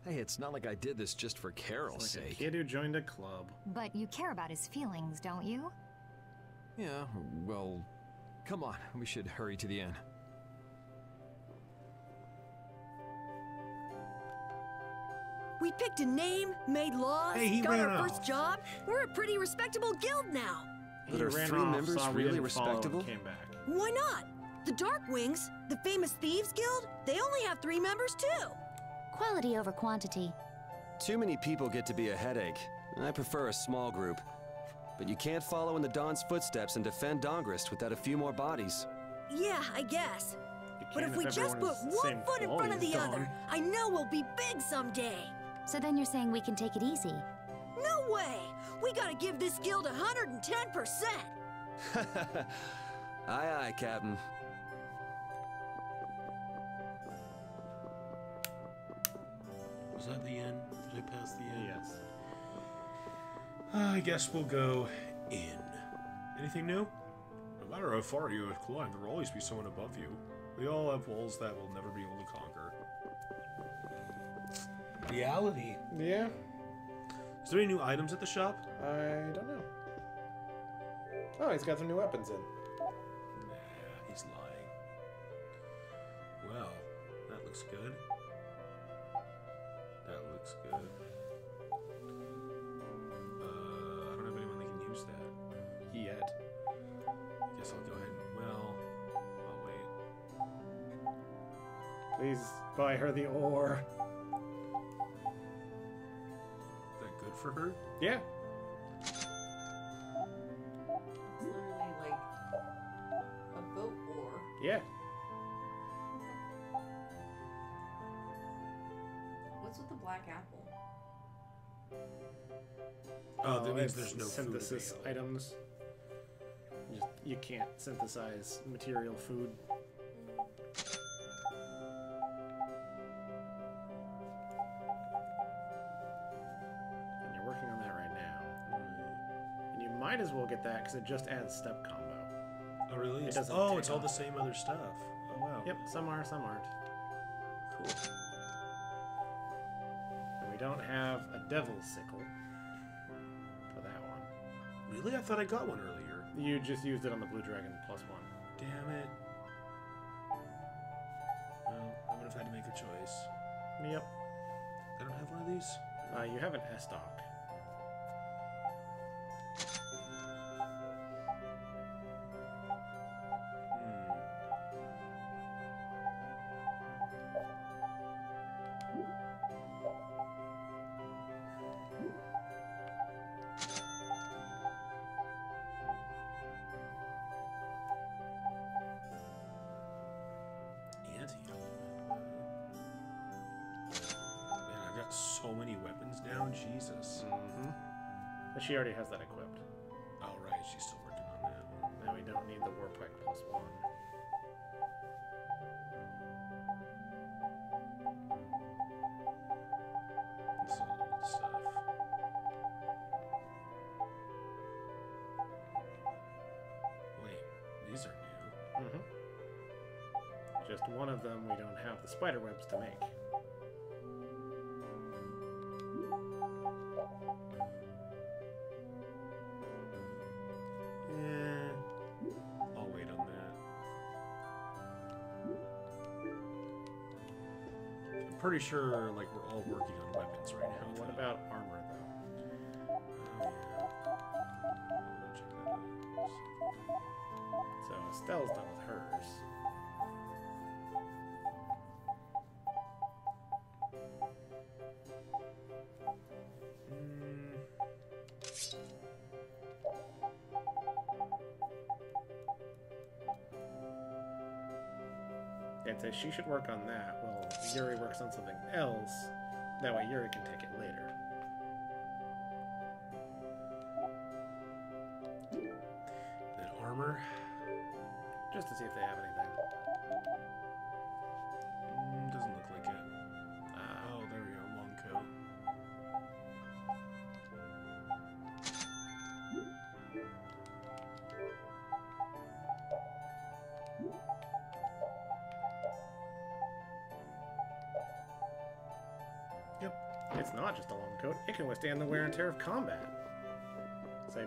Hey, it's not like I did this just for Carol's
It's like a
sake.
kid who joined a club.
But you care about his feelings, don't you?
Yeah, well, come on, we should hurry to the inn.
We picked a name, made laws,
Hey, he
got
ran
our
off.
first job. We're a pretty respectable guild now.
But
He
are
ran
3
off,
members
saw we
really
didn't follow, and
respectable?
came back.
Why not? The Darkwings, the famous thieves guild, they only have 3 members too.
Quality over quantity.
Too many people get to be a headache. I prefer a small group. But you can't follow in the Dawn's footsteps and defend Dongrest without a few more bodies.
Yeah, I guess.
You
But
can
if we just
everyone
put
is the
one
same
foot in front of
quality
the
as
other,
Dawn.
I know we'll be big someday.
So then you're saying we can take it easy.
No way! We gotta give this guild 110%!
Aye, aye, Captain.
Was that the end? Did I pass the end?
Yes.
I guess we'll go in. Anything new? No matter how far you have climbed, there will always be someone above you. We all have walls that we'll never be able to conquer. Reality.
Yeah.
Is there any new items at the shop?
I don't know. Oh, he's got some new weapons in.
Nah, he's lying. Well, that looks good. That looks good. I don't have anyone that can use that.
Yet.
I guess I'll go ahead and... Well, I'll wait.
Please buy her the ore.
Is that good for her?
Yeah.
It's literally like a boat ore.
Yeah.
What's with the black apple?
Oh, that means
it's
there's no
synthesis
food
items. You can't synthesize material food. And you're working on that right now. And you might as well get that because it just adds step combo.
Oh, really?
It doesn't
oh,
take
it's all
off.
the same other stuff. Oh, wow.
Yep, some are, some aren't.
Cool.
And we don't have a devil's sickle for that one.
Really? I thought I got one earlier.
You just used it on the Blue Dragon +1.
Damn it. Well, I would have had to make a choice.
Yep.
I don't have one of these?
You have an S-Dock.
So many weapons now, Jesus.
Mm-hmm. But she already has that equipped.
Oh, right, she's still working on that.
Now we don't need the Warpike +1.
This is all old stuff. Wait, these are new.
Mm-hmm. Just one of them we don't have the spider webs to make.
I'll wait on that. I'm pretty sure, like, we're all working on weapons right now.
What about armor, though?
Oh, yeah. Check that out.
So Estelle's done with hers. I'd say she should work on that while Yuri works on something else. That way Yuri can take it later.
That armor?
Just to see if they have anything.
Doesn't look like it. Oh, there we go. Long coat.
Yep. It's not just a long coat. It can withstand the wear and tear of combat. Say,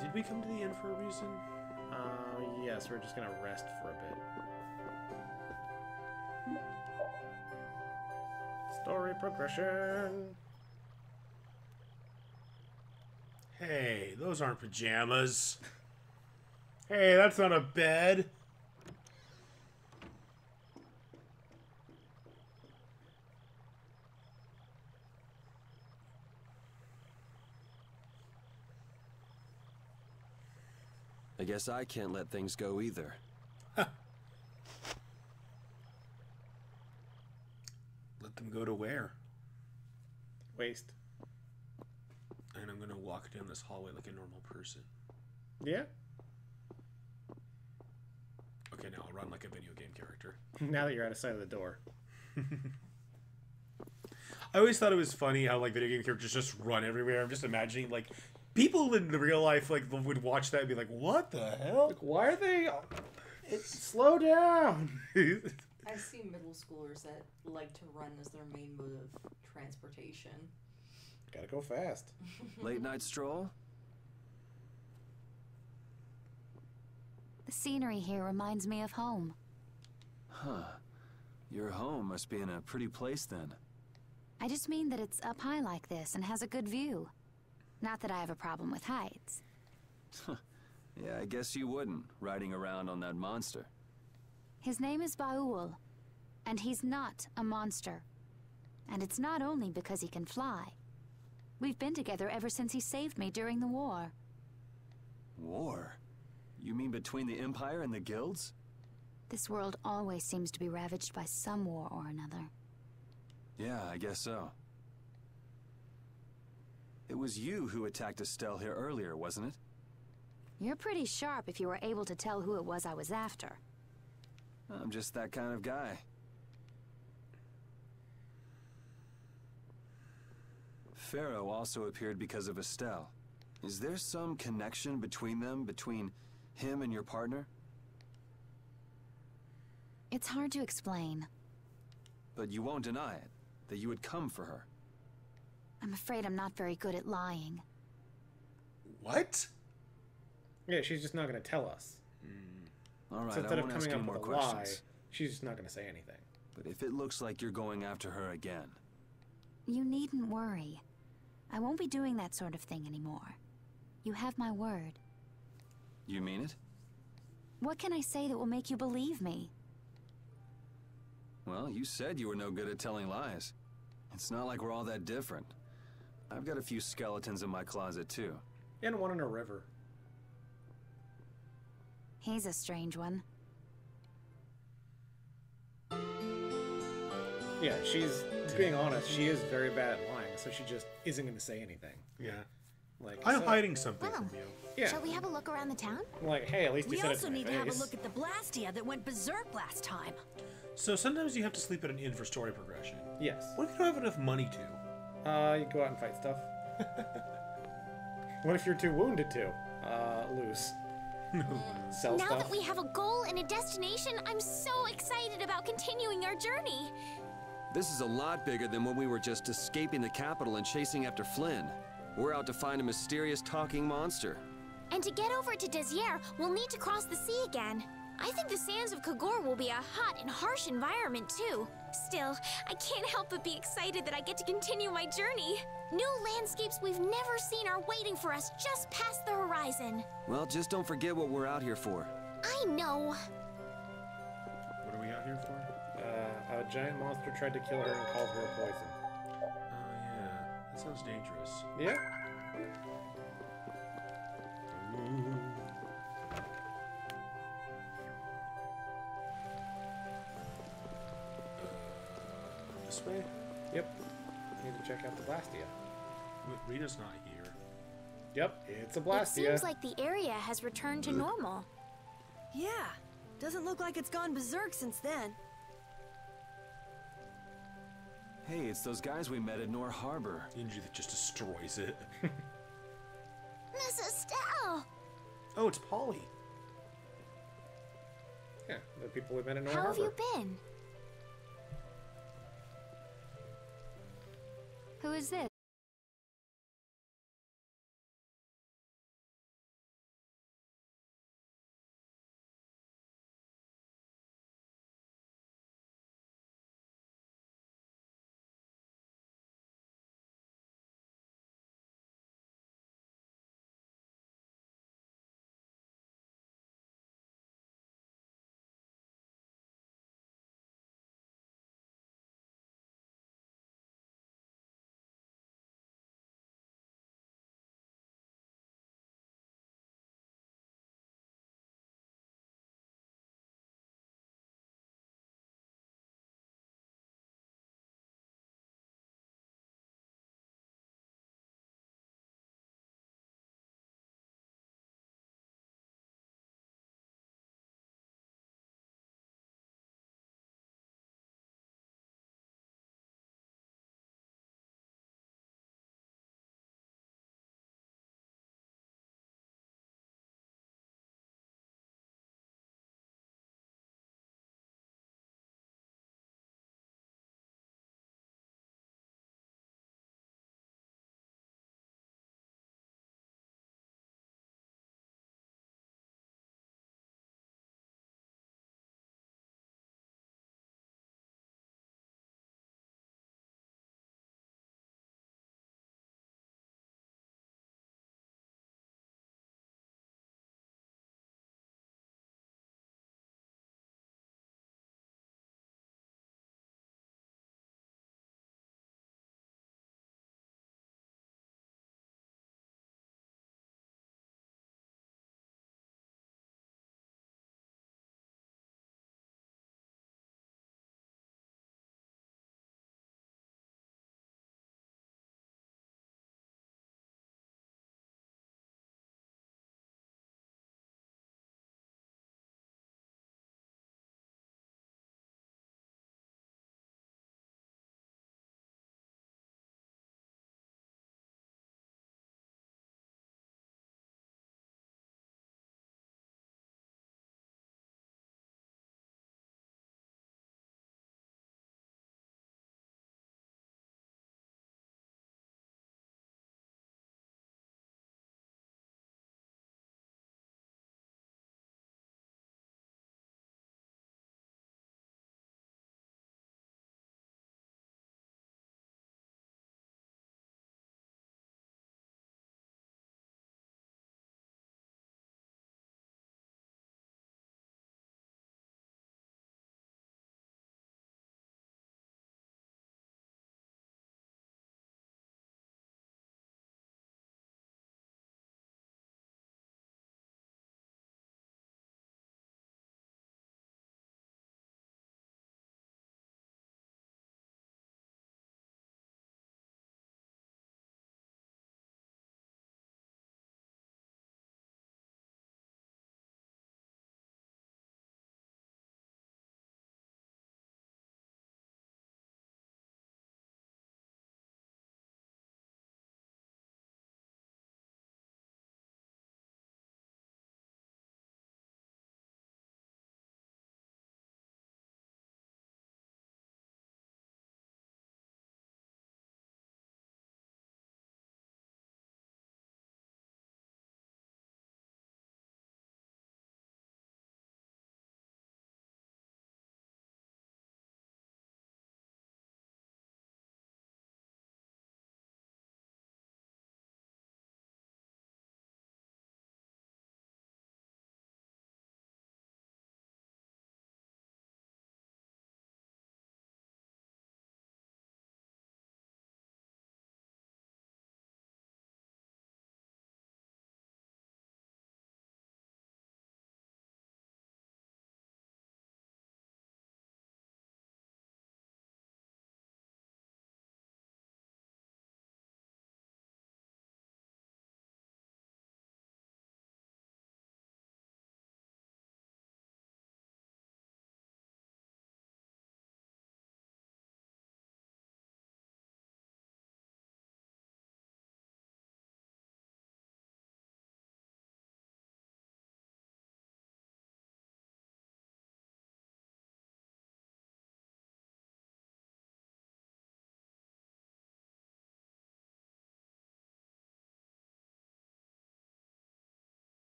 Did we come to the inn for a reason?
yes, we're just gonna rest for a bit. Story progression.
Hey, those aren't pajamas. Hey, that's not a bed.
I guess I can't let things go either.
Let them go to where?
Waste.
And I'm gonna walk down this hallway like a normal person.
Yeah?
Okay, now I'll run like a video game character.
Now that you're out of sight of the door.
I always thought it was funny how like video game characters just run everywhere. I'm just imagining like people in the real life like would watch that and be like, "What the hell?
Like, why are they? Slow down."
I see middle schoolers that like to run as their main mode of transportation.
Gotta go fast.
Late night stroll?
The scenery here reminds me of home.
Huh. Your home must be in a pretty place then.
I just mean that it's up high like this and has a good view. Not that I have a problem with heights.
Yeah, I guess you wouldn't, riding around on that monster.
His name is Baul, and he's not a monster. And it's not only because he can fly. We've been together ever since he saved me during the war.
War? You mean between the Empire and the guilds?
This world always seems to be ravaged by some war or another.
Yeah, I guess so. It was you who attacked Estelle here earlier, wasn't it?
You're pretty sharp if you were able to tell who it was I was after.
I'm just that kind of guy. Pharaoh also appeared because of Estelle. Is there some connection between them, between him and your partner?
It's hard to explain.
But you won't deny it, that you would come for her.
I'm afraid I'm not very good at lying.
What?
Yeah, she's just not going to tell us.
All right,
So instead
I
of
won't ask
coming
any
up
more
with a lie,
questions.
she's just not going to say anything.
But if it looks like you're going after her again...
You needn't worry. I won't be doing that sort of thing anymore. You have my word.
You mean it?
What can I say that will make you believe me?
Well, you said you were no good at telling lies. It's not like we're all that different. I've got a few skeletons in my closet, too.
And one in a river.
He's a strange one.
Yeah, she's being honest. She is very bad at lying, so she just isn't going to say anything.
Yeah.
Like
I'm
so-
hiding something
Well,
from you.
Yeah.
Shall we have a look around the town?
Like, hey, at least
We
you said it
also
to my
need to have a
face.
look at the Blastia that went berserk last time.
So sometimes you have to sleep at an inn for story progression.
Yes.
What if you don't have enough money to?
You go out and fight stuff. What if you're too wounded to? Lose. Sell
Now
stuff.
that we have a goal and a destination, I'm so excited about continuing our journey.
This is a lot bigger than when we were just escaping the capital and chasing after Flynn. We're out to find a mysterious talking monster.
And to get over to Desier, we'll need to cross the sea again. I think the sands of Kagor will be a hot and harsh environment, too. Still, I can't help but be excited that I get to continue my journey. New landscapes we've never seen are waiting for us just past the horizon.
Well, just don't forget what we're out here for.
I know.
What are we out here for?
A giant monster tried to kill her and called her a poison.
Oh yeah, that sounds dangerous.
Yeah.
This way?
Yep. Need to check out the Blastia.
Rita's not here.
Yep, it's a
It
Blastia.
seems like the area has returned to normal.
Yeah, doesn't look like it's gone berserk since then.
Hey, it's those guys we met at Nor Harbor.
The injury that just destroys it.
Miss Estelle!
Oh, it's Polly.
Yeah, the people we met in Nor
How have
Harbor.
you been?
Who is this?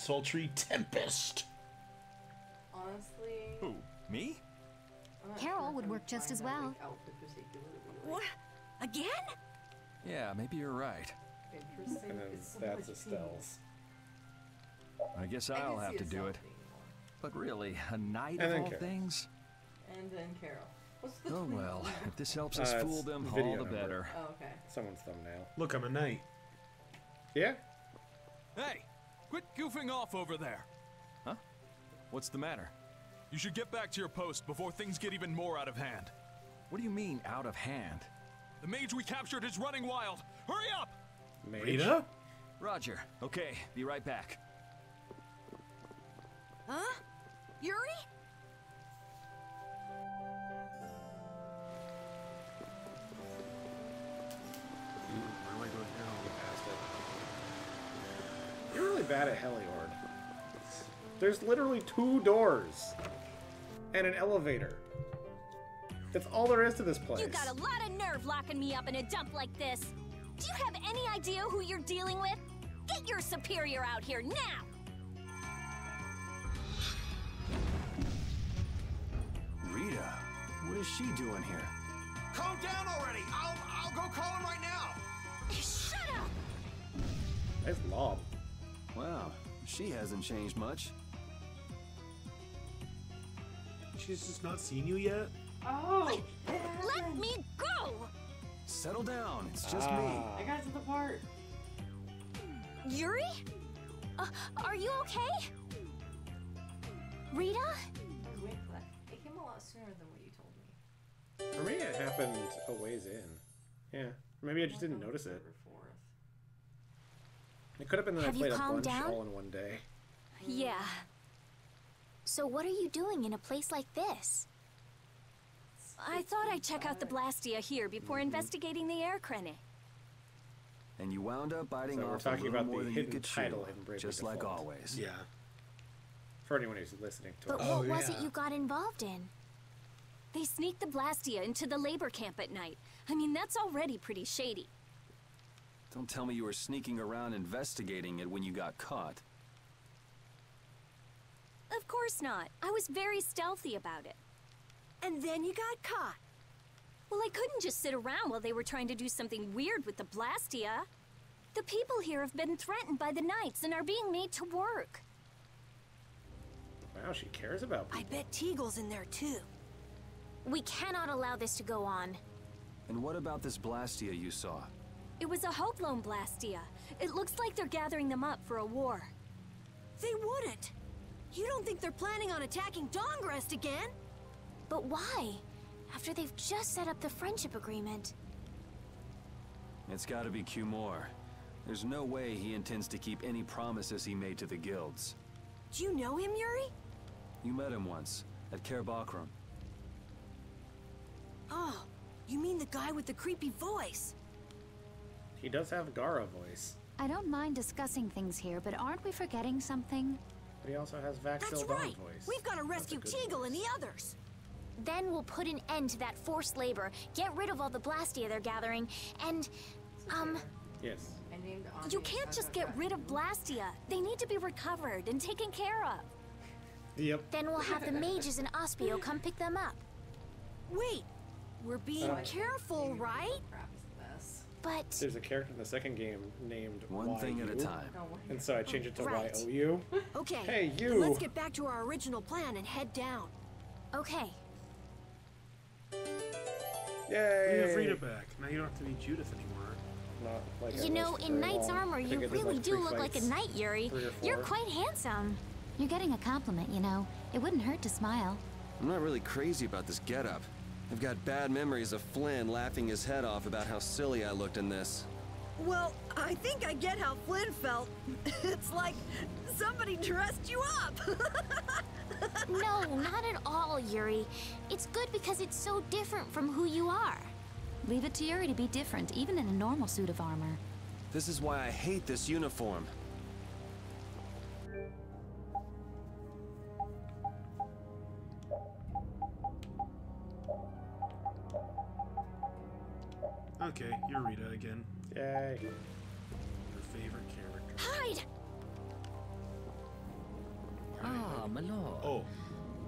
sultry tempest.
Honestly.
Who? Me?
Carol would work just as well.
What? Again?
Yeah, maybe you're right.
Interesting.
And then that's Estelle's.
I guess I'll have to do it. But really, a night
And
of
then
all
Carol.
things?
And then Carol. What's the
Oh
twin
well,
one?
if this helps us
It's
fool them,
video
all the
number.
better.
Oh, okay.
Someone's thumbnail.
Look, I'm a knight.
Yeah?
Hey, quit goofing off over there.
Huh? What's the matter?
You should get back to your post before things get even more out of hand.
What do you mean, out of hand?
The mage we captured is running wild. Hurry up!
Mage?
Rita?
Roger. Okay, be right back.
Huh? Yuri?
Where do I go now?
Past it. You're really bad at Heliord. There's literally 2 doors and an elevator. That's all there is to this place.
You got a lot of nerve locking me up in a dump like this. Do you have any idea who you're dealing with? Get your superior out here now!
Rita, what is she doing here?
Calm down already! I'll go call him right now!
Shut up!
Nice lob.
Wow, she hasn't changed much.
She's just not seen you yet?
Oh!
Let me go!
Settle down, it's just me.
I got to the part.
Yuri? Are you okay? Rita?
Wait for that. It came a lot sooner than what you told me.
For me, it happened a ways in. Yeah. Maybe I just didn't notice it. It could have been that
Have
I
you
played a
calmed
bunch
down?
all in one day.
Yeah.
So what are you doing in a place like this?
I thought I'd check out the Blastia here before investigating the air crennet.
And you wound up biting
So we're
off a
talking
little
about
more
the
than you
hidden
could
title
chew,
in Bravely
just like
Default.
always.
Yeah.
For anyone who's listening to
But
us.
what was it you got involved in?
They sneaked the Blastia into the labor camp at night. I mean, that's already pretty shady.
Don't tell me you were sneaking around investigating it when you got caught.
Of course not. I was very stealthy about it.
And then you got caught.
Well, I couldn't just sit around while they were trying to do something weird with the Blastia. The people here have been threatened by the Knights and are being made to work.
Wow, she cares about people.
I bet Teagle's in there too.
We cannot allow this to go on.
And what about this Blastia you saw?
It was a Hope Loan Blastia. It looks like they're gathering them up for a war.
They wouldn't. You don't think they're planning on attacking Dongrest again?
But why? After they've just set up the friendship agreement.
It's gotta be Cumore. There's no way he intends to keep any promises he made to the guilds.
Do you know him, Yuri?
You met him once, at Caer Bakram.
Oh, you mean the guy with the creepy voice?
He does have Gara voice.
I don't mind discussing things here, but aren't we forgetting something?
But he also has Vaxil
That's
Dawn
right.
voice.
We've got to rescue
good
Teagle and the others.
Then we'll put an end to that forced labor, get rid of all the Blastia they're gathering, and,
Yes.
I named
You can't just get rid of Blastia. They need to be recovered and taken care of.
Yep.
then we'll have the mages and Ospio come pick them up.
Wait, we're being careful, right?
But
There's a character in the second game named
One thing at a
YU,
time.
And so I changed it to
Right.
YOU.
Okay.
Hey,
then
you!
let's get back to our original plan and head down.
okay.
Yay!
We have Rita back. Now you don't have to be Judith anymore.
Not like I
You know,
was
in
very
knight's
long.
armor,
I
you
think I did,
really
like,
do
3
look like a
fights.
knight, Yuri.
3 or
You're
4.
quite handsome.
You're getting a compliment, you know. It wouldn't hurt to smile.
I'm not really crazy about this getup. I've got bad memories of Flynn laughing his head off about how silly I looked in this.
Well, I think I get how Flynn felt. It's like somebody dressed you up.
No, not at all, Yuri. It's good because it's so different from who you are.
Leave it to Yuri to be different, even in a normal suit of armor.
This is why I hate this uniform.
Okay, you're Rita again.
Yay.
Your favorite character.
Hide!
Ah, my lord.
Oh.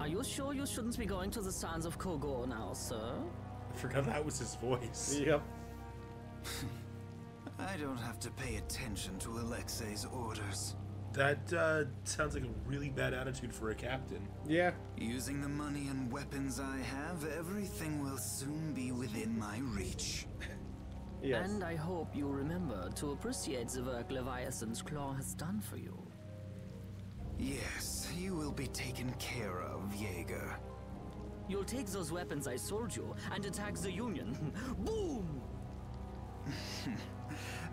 Are you sure you shouldn't be going to the sands of Kogor now, sir?
I forgot that was his voice.
Yep.
I don't have to pay attention to Alexei's orders.
That sounds like a really bad attitude for a captain.
Yeah.
Using the money and weapons I have, everything will soon be within my reach.
Yes.
And I hope you remember to appreciate the work Leviathan's Claw has done for you.
Yes, you will be taken care of, Jaeger.
You'll take those weapons I sold you and attack the Union. Boom!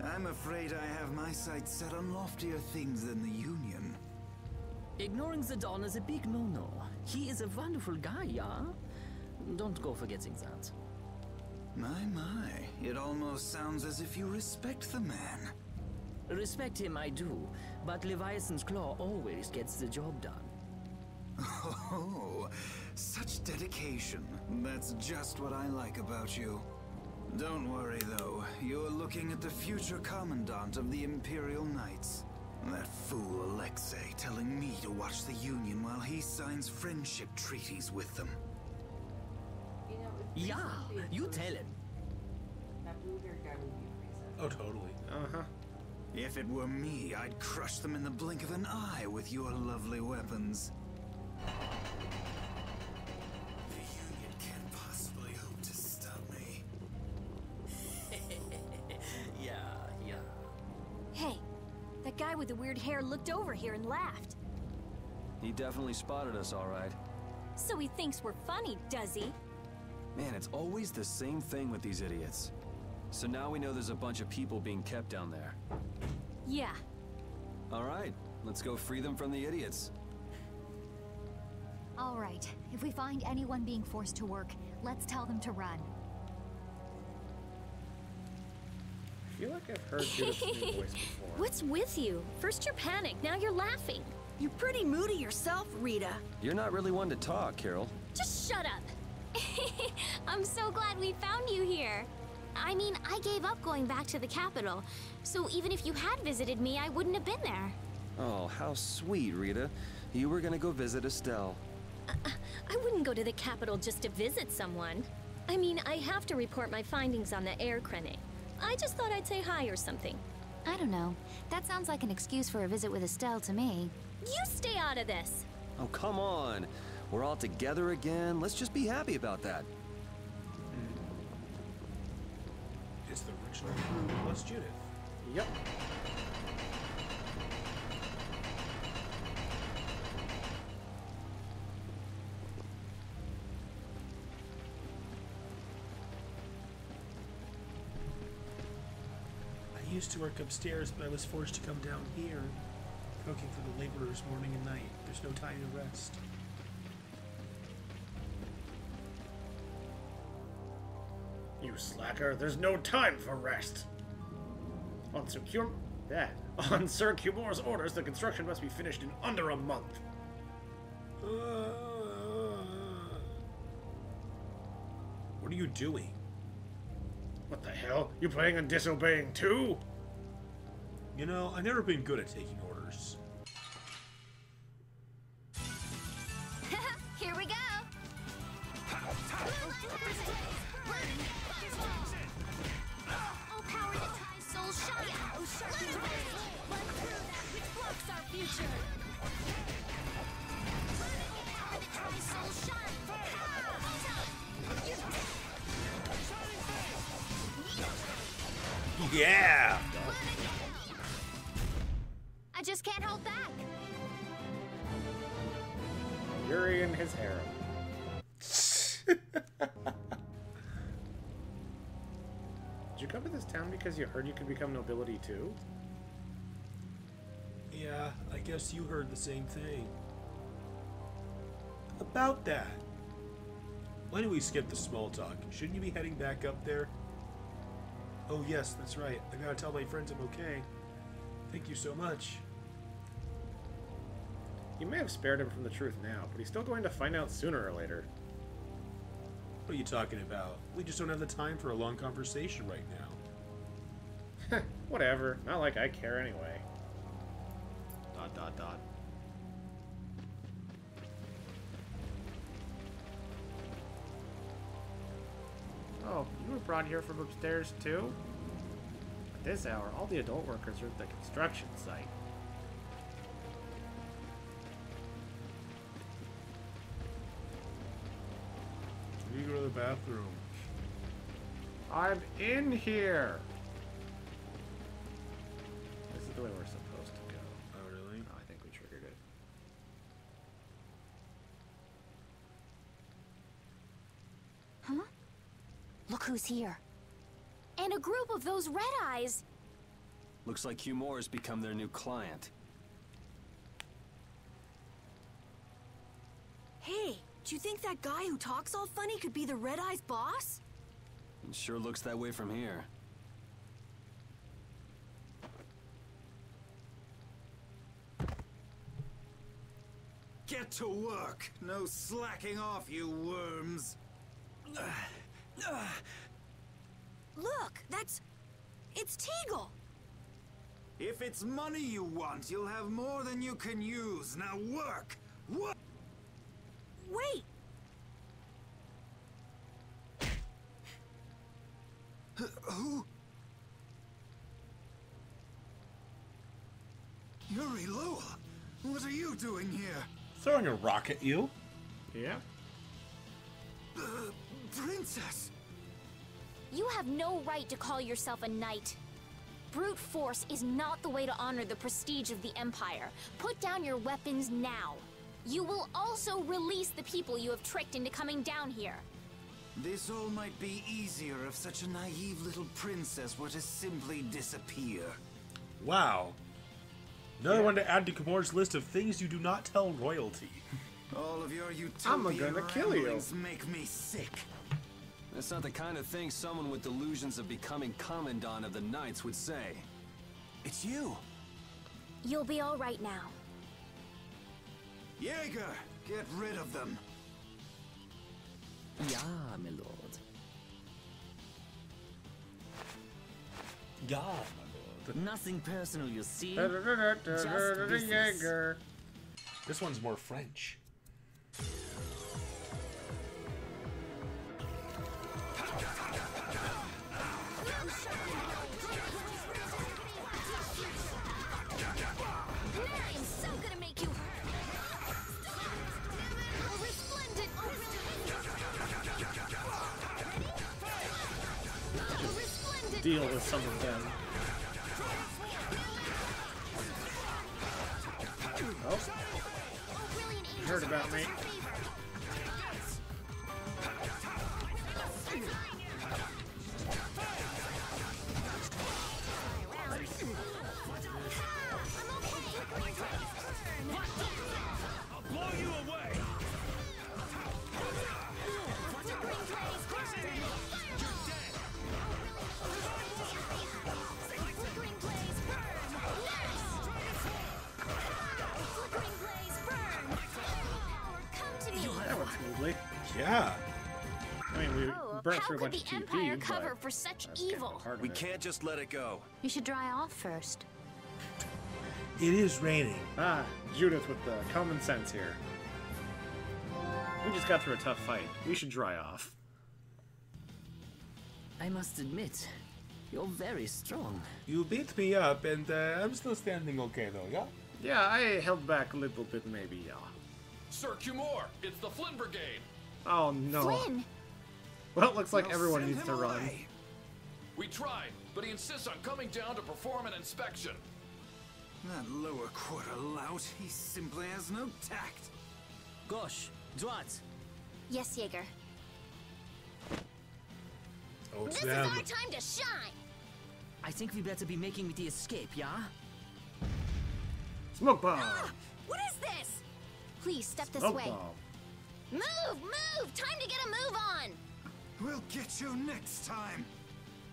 I'm afraid I have my sights set on loftier things than the Union.
Ignoring the Don is a big no-no. He is a wonderful guy, yeah? Don't go forgetting that.
My, it almost sounds as if you respect the man.
Respect him I do, but Leviathan's Claw always gets the job done.
Oh, such dedication. That's just what I like about you. Don't worry though, you're looking at the future commandant of the Imperial Knights. That fool Alexei telling me to watch the Union while he signs friendship treaties with them.
Yeah, you tell him.
That blue-haired guy would be a princess.
Oh, totally.
Uh-huh.
If it were me, I'd crush them in the blink of an eye with your lovely weapons. The Union can't possibly hope to stop me.
Yeah.
Hey, that guy with the weird hair looked over here and laughed.
He definitely spotted us, all right.
So he thinks we're funny, does he?
Man, it's always the same thing with these idiots. So now we know there's a bunch of people being kept down there.
Yeah.
All right, let's go free them from the idiots.
All right, if we find anyone being forced to work, let's tell them to run.
I feel like I've heard Judith's new voice before.
What's with you? First you're panicked, now you're laughing.
You're pretty moody yourself, Rita.
You're not really one to talk, Carol.
Just shut up.
I'm so glad we found you here. I mean, I gave up going back to the capital, so even if you had visited me, I wouldn't have been there.
Oh, how sweet, Rita. You were gonna go visit Estelle.
I wouldn't go to the capital just to visit someone. I mean, I have to report my findings on the air clinic. I just thought I'd say hi or something.
I don't know. That sounds like an excuse for a visit with Estelle to me.
You stay out of this.
Oh, come on. We're all together again. Let's just be happy about that.
It's the original crew plus Judith.
Yep.
I used to work upstairs, but I was forced to come down here. Cooking for the laborers morning and night. There's no time to rest.
You slacker, there's no time for rest. On Sir Cumor's orders, the construction must be finished in under a month.
What are you doing?
What the hell? You planning on disobeying too?
You know, I've never been good at taking orders.
Here we go. Oh, power that ties souls shine. One through that which blocks our future. Oh, power that ties souls shine.
Yeah!
I just can't hold back.
Yuri and his harem. Did you come to this town because you heard you could become nobility too?
Yeah, I guess you heard the same thing. About that. Why don't we skip the small talk? Shouldn't you be heading back up there? Oh yes, that's right. I gotta tell my friends I'm okay. Thank you so much.
You may have spared him from the truth now, but he's still going to find out sooner or later.
What are you talking about? We just don't have the time for a long conversation right now.
Whatever. Not like I care anyway. ... Oh, you were brought here from upstairs too? At this hour, all the adult workers are at the construction site.
You go to the bathroom.
I'm in here! This is the way we're supposed to go.
Oh, really?
Oh, I think we triggered it.
Huh? Look who's here. And a group of those red eyes.
Looks like Hugh Moore's become their new client.
Hey, do you think that guy who talks all funny could be the Red Eye's boss?
It sure looks that way from here.
Get to work! No slacking off, you worms!
Look, it's Teagle!
If it's money you want, you'll have more than you can use. Now work! Work!
Wait!
Who? Yuri Lowell! What are you doing here?
Throwing a rock at you.
Yeah.
Princess!
You have no right to call yourself a knight. Brute force is not the way to honor the prestige of the Empire. Put down your weapons now. You will also release the people you have tricked into coming down here.
This all might be easier if such a naive little princess were to simply disappear.
Wow. Another one to add to Kimura's list of things you do not tell royalty.
All of your
I'm
utopian
gonna kill you.
ramblings make me sick.
That's not the kind of thing someone with delusions of becoming Commandant of the Knights would say. It's you.
You'll be all right now.
Jaeger, get rid of them.
Yeah, my lord.
Yeah, my lord.
Nothing personal, you see. Just business.
Jaeger.
This one's more French.
I'm so gonna make you resplendent. Resplendent.
Deal with some of them. Oh. You heard about me.
I'll blow you away!
That went smoothly.
Yeah.
I mean, we burnt
How
through a
could
bunch
the
of
Empire
TP,
cover
but
for such
that's kind of
evil?
part of
We
it.
can't just let it go.
You should dry off first.
It is raining.
Ah, Judith with the common sense here. We just got through a tough fight. We should dry off.
I must admit, you're very strong.
You beat me up, and I'm still standing okay, though, yeah?
Yeah, I held back a little bit, maybe, yeah.
Sir Cumore, it's the Flynn Brigade.
Oh, no.
Flynn!
Well, it looks like
Well,
everyone
send
needs
him
to run.
away.
We tried, but he insists on coming down to perform an inspection.
That lower quarter lout, he simply has no tact.
Gosh, droite.
Yes, Jaeger.
Oh, it's
This
them.
is our time to shine!
I think we better be making the escape, yeah?
Smoke bomb!
What is this? Please step this
Smoke
way.
bomb.
Move! Move! Time to get a move on!
We'll get you next time.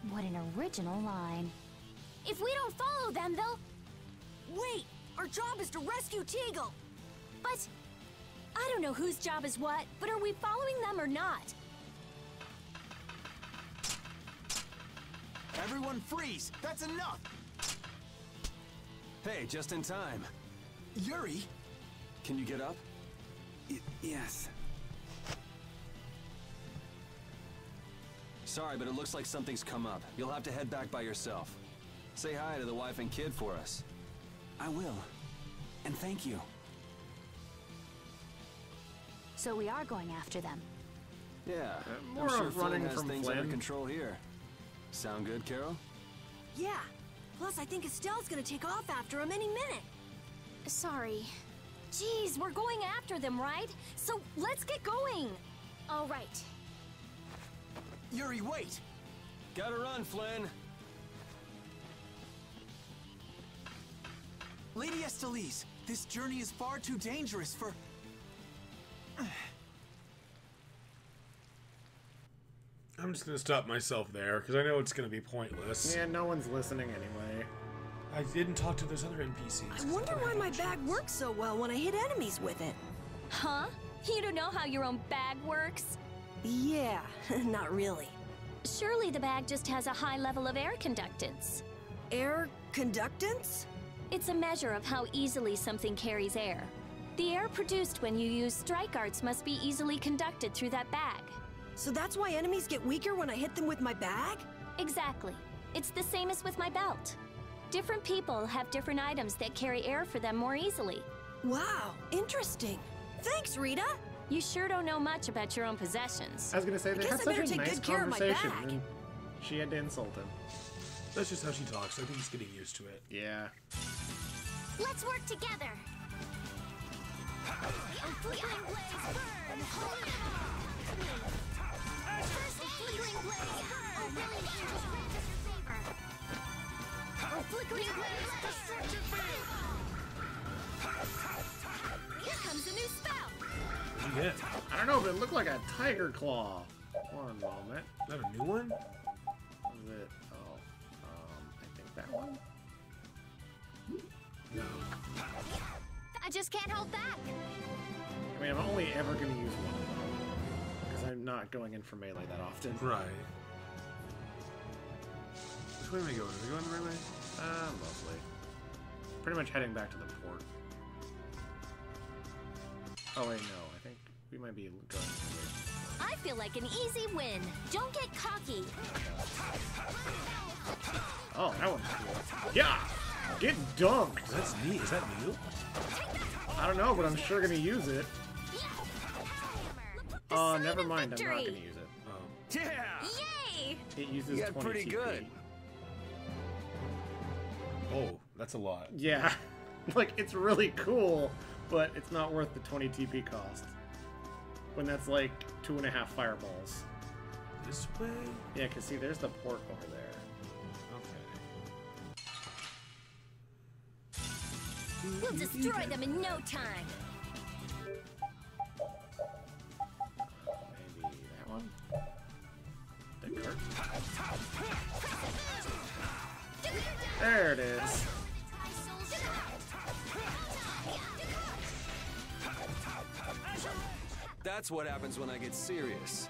What an original line.
If we don't follow them, they'll...
Wait! Our job is to rescue Teagle!
But...
I don't know whose job is what, but are we following them or not?
Everyone freeze! That's enough!
Hey, just in time.
Yuri?
Can you get up?
Yes.
Sorry, but it looks like something's come up. You'll have to head back by yourself. Say hi to the wife and kid for us.
I will. And thank you.
So we are going after them.
Yeah,
more
I'm sure
of running
Flynn has
from
things under
Flynn.
control here. Sound good, Carol?
Yeah. Plus, I think Estelle's gonna take off after him any minute.
Sorry.
Jeez, we're going after them, right? So let's get going.
All right.
Yuri, wait!
Gotta run, Flynn!
Lady Estellise, this journey is far too dangerous for...
I'm just gonna stop myself there, because I know it's gonna be pointless.
Yeah, no one's listening anyway.
I didn't talk to those other NPCs.
I wonder why my bag works so well when I hit enemies with it.
Huh? You don't know how your own bag works?
Yeah, not really.
Surely the bag just has a high level of air conductance.
Air conductance?
It's a measure of how easily something carries air. The air produced when you use strike arts must be easily conducted through that bag.
So that's why enemies get weaker when I hit them with my bag?
Exactly. It's the same as with my belt. Different people have different items that carry air for them more easily.
Wow, interesting. Thanks, Rita.
You sure don't know much about your own possessions.
I was gonna say they
I
had
guess I
such
better
a
take
nice
good care of my
conversation,
bag.
and she had to insult him.
That's just how she talks. I think he's getting used to it.
Yeah.
Let's work together. Flickering blaze burn. Holy First flickering blaze burn. Oh, brilliant angels grant us your favor. Oh, flickering blaze destruction field. Here comes a new spell.
What'd you get?
I don't know, but it looked like a tiger claw. One moment.
Is that a new one?
What is it? Oh, I think that one.
No.
I just can't hold back.
I mean, I'm only ever going to use one of them. Because I'm not going in for melee that often.
Right. Which way am I going? Are we going the right way?
Mostly. Pretty much heading back to the port. Oh, wait, no. I think we might be going the
I feel like an easy win.
Don't get cocky.
Oh, that one's cool. Yeah! Get dunked!
That's neat. Is that new?
I don't know, but I'm sure gonna use it. Oh, never mind. I'm not gonna use it.
Oh.
Yeah!
Yay!
It uses
You got
20
pretty
TP.
good.
Oh, that's a lot.
Yeah. Like, it's really cool, but it's not worth the 20 TP cost. When that's like 2.5 fireballs.
This way?
Yeah, cause see, there's the port over there.
We'll destroy them in no time.
Maybe that one? The cart? There it is.
That's what happens when I get serious.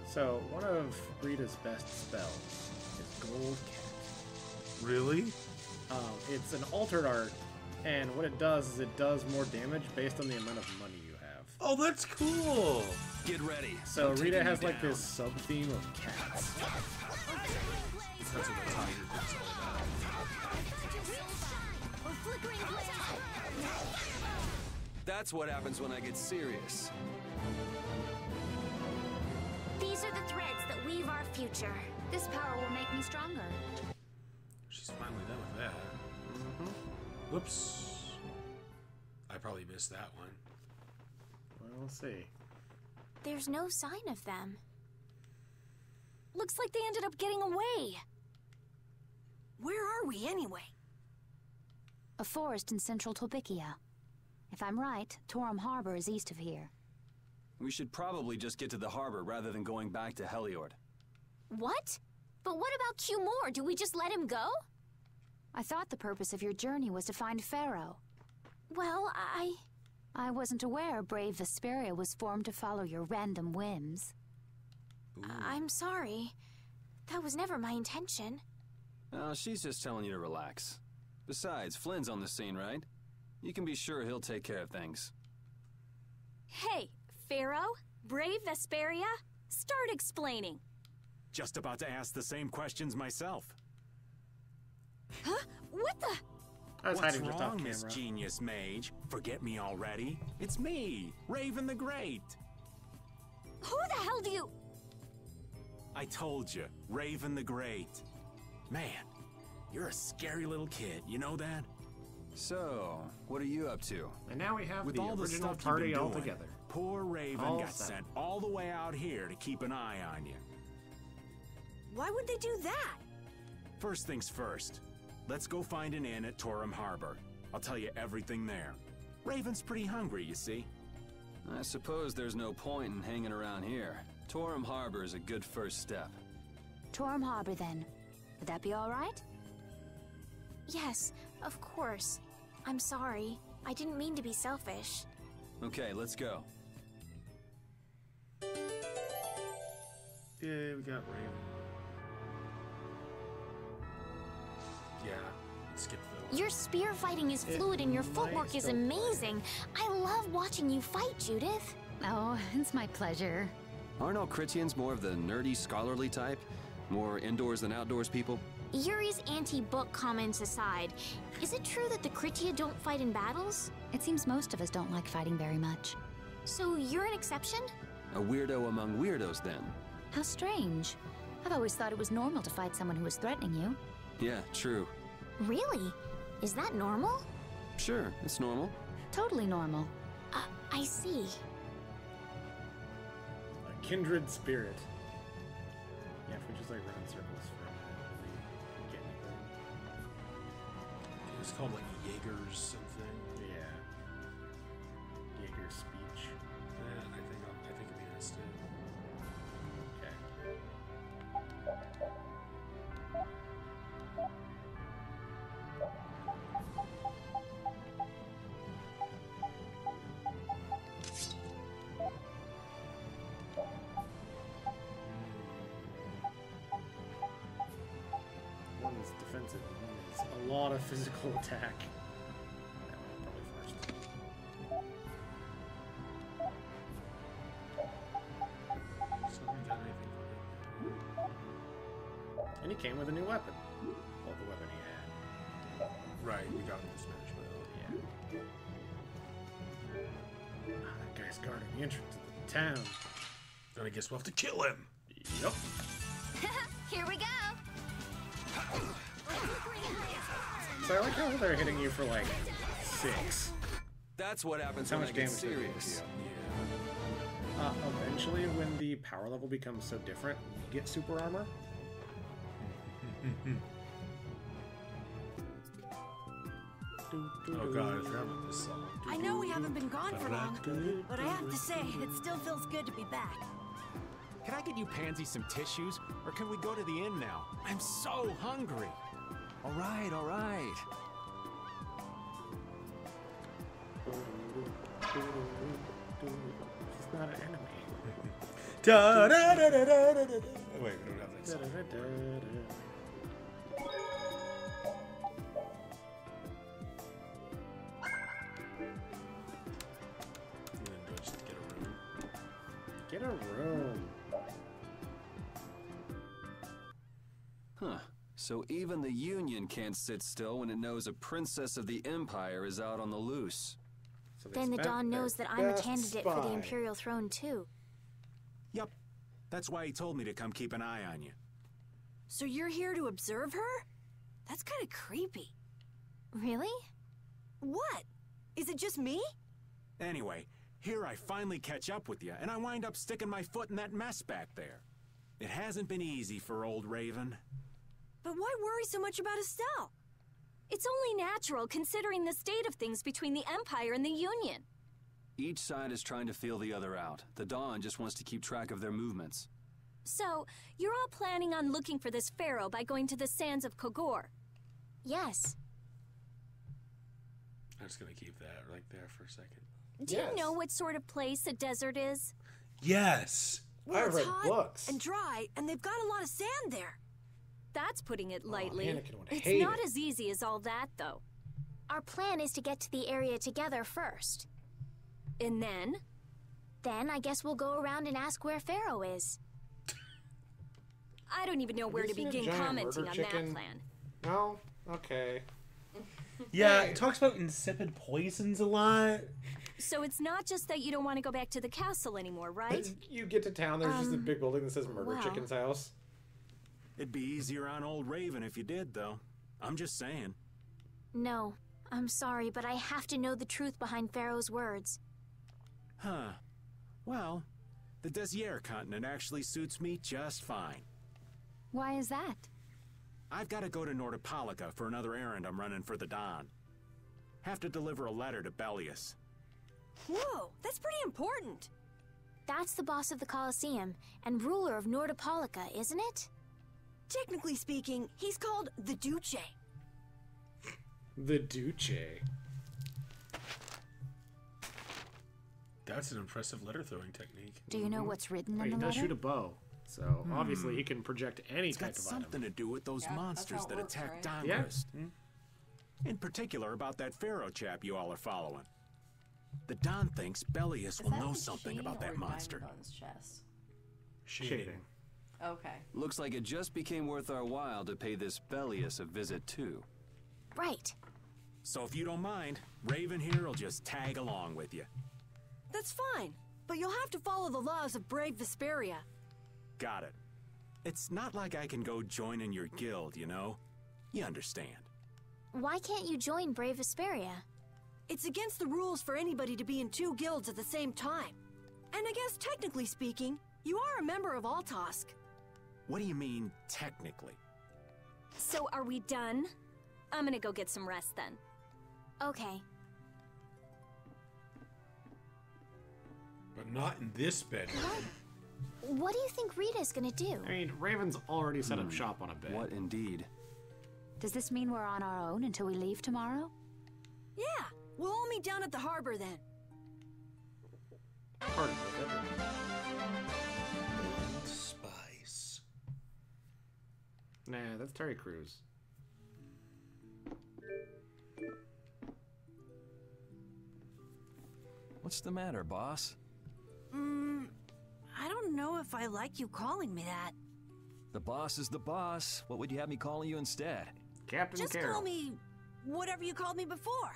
So, one of Rita's best spells is Gold Cat.
Really?
It's an altered art, and what it does is it does more damage based on the amount of money you have.
Oh, that's cool.
Get ready.
So
I'm
Rita
taking
has
you
like
down.
this sub-theme of cats.
That's what the tiger thing's all about.
That's what happens when I get serious.
These are the threads that weave our future.
This power will make me stronger.
She's finally done with that. Whoops. I probably missed that one.
Well, we'll see.
There's no sign of them.
Looks like they ended up getting away.
Where are we anyway?
A forest in central Tolbikia. If I'm right, Torum Harbor is east of here.
We should probably just get to the harbor rather than going back to Heliord.
What? But what about Q-More? Do we just let him go?
I thought the purpose of your journey was to find Pharaoh.
Well,
I wasn't aware brave Vesperia was formed to follow your random whims.
I'm sorry. That was never my intention.
She's just telling you to relax. Besides, Flynn's on the scene, right? You can be sure he'll take care of things.
Hey, Pharaoh? Brave Vesperia? Start explaining.
Just about to ask the same questions myself.
Huh? What the?
What's wrong, Miss Genius Mage? Forget me already? It's me, Raven the Great.
Who the hell do you...
I told you, Raven the Great. Man, you're a scary little kid, you know that?
So, what are you up to?
And now we have
With
the
all the
original
stuff
party
you've been
all
doing,
together.
Poor Raven
All
got
set.
sent all the way out here to keep an eye on you.
Why would they do that?
First things first. Let's go find an inn at Torum Harbor. I'll tell you everything there. Raven's pretty hungry, you see.
I suppose there's no point in hanging around here. Torum Harbor is a good first step.
Torum Harbor, then. Would that be all right?
Yes, of course. I'm sorry. I didn't mean to be selfish.
Okay, let's go.
Yeah, we got Raven. Yeah, let's skip those.
Your spear fighting is fluid and your footwork is amazing. I love watching you fight, Judith.
Oh, it's my pleasure.
Aren't all Critians more of the nerdy, scholarly type? More indoors than outdoors people?
Yuri's anti-book comments aside, is it true that the Critia don't fight in battles?
It seems most of us don't like fighting very much.
So you're an exception?
A weirdo among weirdos, then?
How strange. I've always thought it was normal to fight someone who was threatening you.
Yeah, true.
Really? Is that normal?
Sure, it's normal.
Totally normal.
I see.
A kindred spirit. Yeah, if we just like run in circles for a minute, we get anything.
It's called like Jaeger's something.
Yeah. Jaeger's speech.
I think it'd be nice too.
Okay. One is defensive, one is a lot of physical attack. That one probably first.
So we got anything for him?
And he came with a new weapon. Well, the weapon he had.
Right, we got him with Smash Mouth.
Yeah. That guy's guarding the entrance of the town.
Then I guess we'll have to kill him.
Yep.
Here we go.
So I like how they're hitting you for like 6.
That's what happens
How
when
much
I get
damage they're doing to
serious.
you. Eventually, when the power level becomes so different, you get super armor.
Oh god, I forgot about this song.
I know we haven't been gone for long, but I have to say, it still feels good to be back.
Can I get you Pansy some tissues? Or can we go to the inn now? I'm so hungry.
All right, all right.
He's not an enemy.
Da, da, da, da, da, da, da. Oh, wait, we don't have that song. And then do I just get a room?
Get a room.
Huh. So even the Union can't sit still when it knows a princess of the Empire is out on the loose.
So they
Then the
spent
Dawn
their
knows that I'm a
best
candidate for the
spy.
Imperial throne too.
Yep. That's why he told me to come keep an eye on you.
So you're here to observe her? That's kind of creepy.
Really?
What? Is it just me?
Anyway, here I finally catch up with you, and I wind up sticking my foot in that mess back there. It hasn't been easy for old Raven.
But why worry so much about Estelle?
It's only natural considering the state of things between the Empire and the Union.
Each side is trying to feel the other out. The Dawn just wants to keep track of their movements.
So, you're all planning on looking for this pharaoh by going to the sands of Kogor?
Yes.
I'm just gonna keep that right there for a second.
Do you know what sort of place a desert is?
Yes!
Well, it's
read
hot
books.
and dry, and they've got a lot of sand there.
That's putting it lightly.
Anakin would
It's
hate
not
it.
as easy as all that, though.
Our plan is to get to the area together first.
And then?
Then I guess we'll go around and ask where Pharaoh is.
I don't even know where to begin commenting on that plan.
No? Okay.
Yeah, it talks about insipid poisons a lot.
So it's not just that you don't want to go back to the castle anymore, right?
You get to town, there's just a big building that says Murder
wow.
Chicken's house.
It'd be easier on old Raven if you did, though. I'm just saying.
No, I'm sorry, but I have to know the truth behind Pharaoh's words.
Huh. Well, the Desier continent actually suits me just fine.
Why is that?
I've got to go to Nordopolica for another errand I'm running for the Don. Have to deliver a letter to Bellius.
Whoa, that's pretty important.
That's the boss of the Colosseum and ruler of Nordopolica, isn't it?
Technically speaking, he's called the Duce.
The Duce.
That's an impressive letter-throwing technique.
Do you know what's written in the
He
letter?
does shoot a bow, so obviously he can project any
It's
type
got
of
something to do with those monsters that attacked
right?
Dongrist. In particular about that Pharaoh chap you all are following. The Don thinks Bellius will know something about that monster.
On his chest?
Shading.
Okay.
Looks like it just became worth our while to pay this Bellius a visit too.
Right.
So if you don't mind, Raven here will just tag along with you.
That's fine, but you'll have to follow the laws of brave Vesperia.
Got it. It's not like I can go join in your guild, you know? You understand.
Why can't you join Brave Vesperia?
It's against the rules for anybody to be in 2 guilds at the same time. And I guess technically speaking, you are a member of Altosk.
What do you mean, technically?
So are we done? I'm gonna go get some rest then.
Okay.
But not in this bedroom.
What do you think Rita's gonna do?
I mean, Raven's already set up shop on a bed.
What indeed?
Does this mean we're on our own until we leave tomorrow?
Yeah, we'll all meet down at the harbor then.
Pardon me,
Spice.
Nah, that's Terry Crews.
What's the matter, boss?
I don't know if I like you calling me that.
The boss is the boss. What would you have me calling you instead?
Captain
Just
Carroll.
call me whatever you called me before.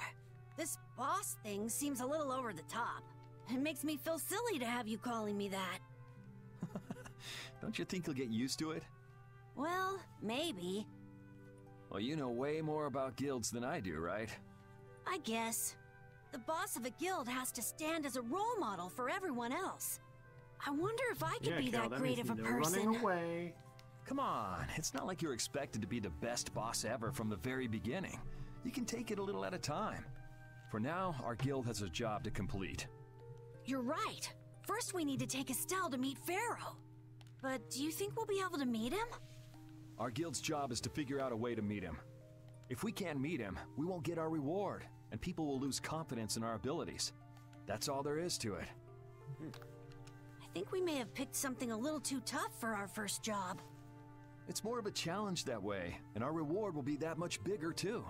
This boss thing seems a little over the top. It makes me feel silly to have you calling me that.
Don't you think you'll get used to it?
Well, maybe.
Well, you know way more about guilds than I do, right?
I guess. The boss of a guild has to stand as a role model for everyone else. I wonder if I could be that great of a person.
Running away.
Come on, it's not like you're expected to be the best boss ever from the very beginning. You can take it a little at a time. For now, our guild has a job to complete.
You're right. First we need to take Estelle to meet Pharaoh. But do you think we'll be able to meet him?
Our guild's job is to figure out a way to meet him. If we can't meet him, we won't get our reward, and people will lose confidence in our abilities. That's all there is to it.
I think we may have picked something a little too tough for our first job.
It's more of a challenge that way, and our reward will be that much bigger too.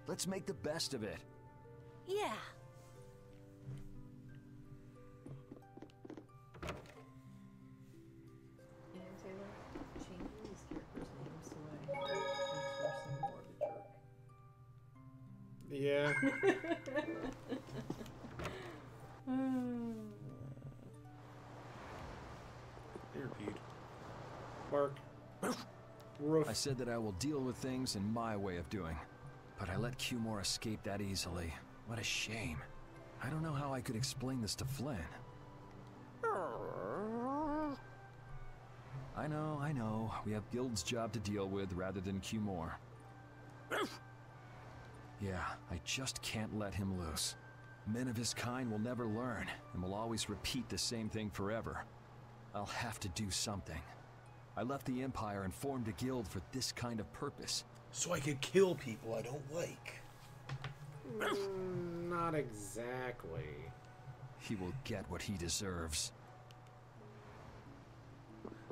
Let's make the best of it.
Yeah.
Changing these characters' names away makes her seem more of a jerk.
Yeah.
Here, Pete.
Bark.
I said that I will deal with things in my way of doing, but I let Cumore escape that easily. What a shame. I don't know how I could explain this to Flynn. I know. We have Guild's job to deal with rather than Cumore. Yeah, I just can't let him loose. Men of his kind will never learn, and will always repeat the same thing forever. I'll have to do something. I left the Empire and formed a guild for this kind of purpose.
So I could kill people I don't like.
Not exactly.
He will get what he deserves.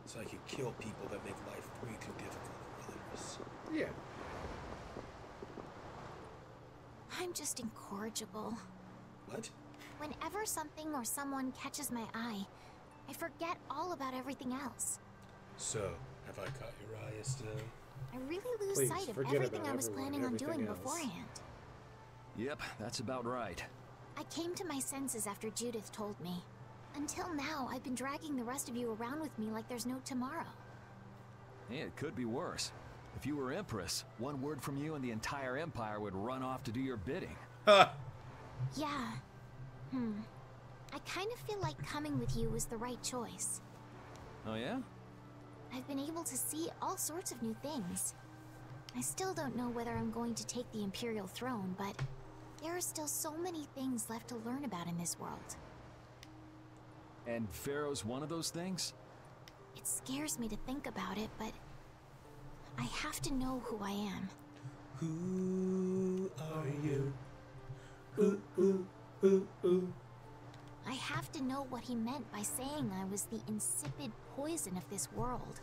So I could kill people that make life way too difficult for others.
Yeah.
I'm just incorrigible.
What?
Whenever something or someone catches my eye, I forget all about everything else.
So, have I caught your eye, Estelle?
I really lose
Please,
sight of
forget
everything
about
I was
everyone and
planning on
everything
doing
else.
beforehand.
Yep, that's about right.
I came to my senses after Judith told me. Until now, I've been dragging the rest of you around with me like there's no tomorrow.
Hey, it could be worse. If you were Empress, one word from you and the entire Empire would run off to do your bidding.
Ha!
Yeah. I kind of feel like coming with you was the right choice.
Oh yeah?
I've been able to see all sorts of new things. I still don't know whether I'm going to take the Imperial throne, but there are still so many things left to learn about in this world.
And Pharaoh's one of those things?
It scares me to think about it, but I have to know who I am.
Who are you? Ooh, ooh, ooh, ooh.
I have to know what he meant by saying I was the insipid poison of this world.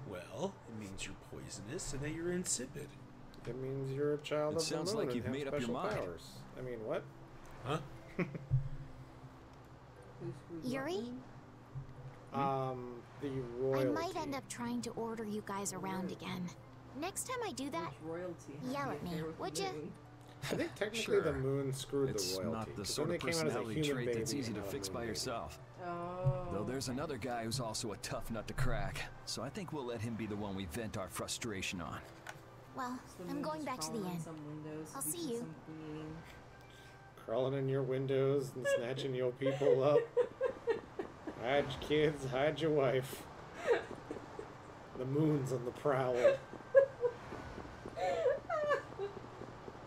Well, it means you're poisonous and that you're insipid.
It means you're a child of the moon.
Sounds like
and
you've
have
made up your
special
mind.
powers. I mean, what?
Huh?
Yuri?
The royalty.
I might end up trying to order you guys around again. Next time I do that, yell at me, would you?
I think technically the moon screwed
It's
the royalty.
not the
'cause
sort
then
of
they came out as a
personality
human
trait that's
baby
easy
and
to
not a
fix
moon
by
baby.
yourself.
Oh.
Though there's another guy who's also a tough nut to crack, so I think we'll let him be the one we vent our frustration on.
Well, I'm going back to the inn. I'll see you.
Crawling in your windows and snatching your people up. Hide your kids, hide your wife. The moon's on the prowl.
Oh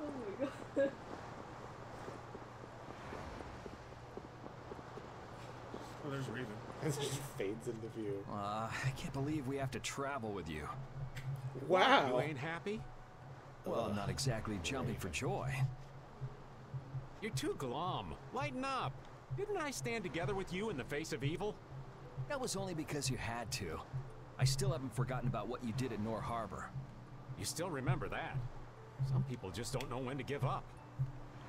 my god.
Oh, there's Raven.
It just fades into view.
I can't believe we have to travel with you.
Wow.
You ain't happy?
Well, I'm not exactly jumping for joy.
You're too glum. Lighten up. Didn't I stand together with you in the face of evil?
That was only because you had to. I still haven't forgotten about what you did at Nor Harbor.
You still remember that. Some people just don't know when to give up.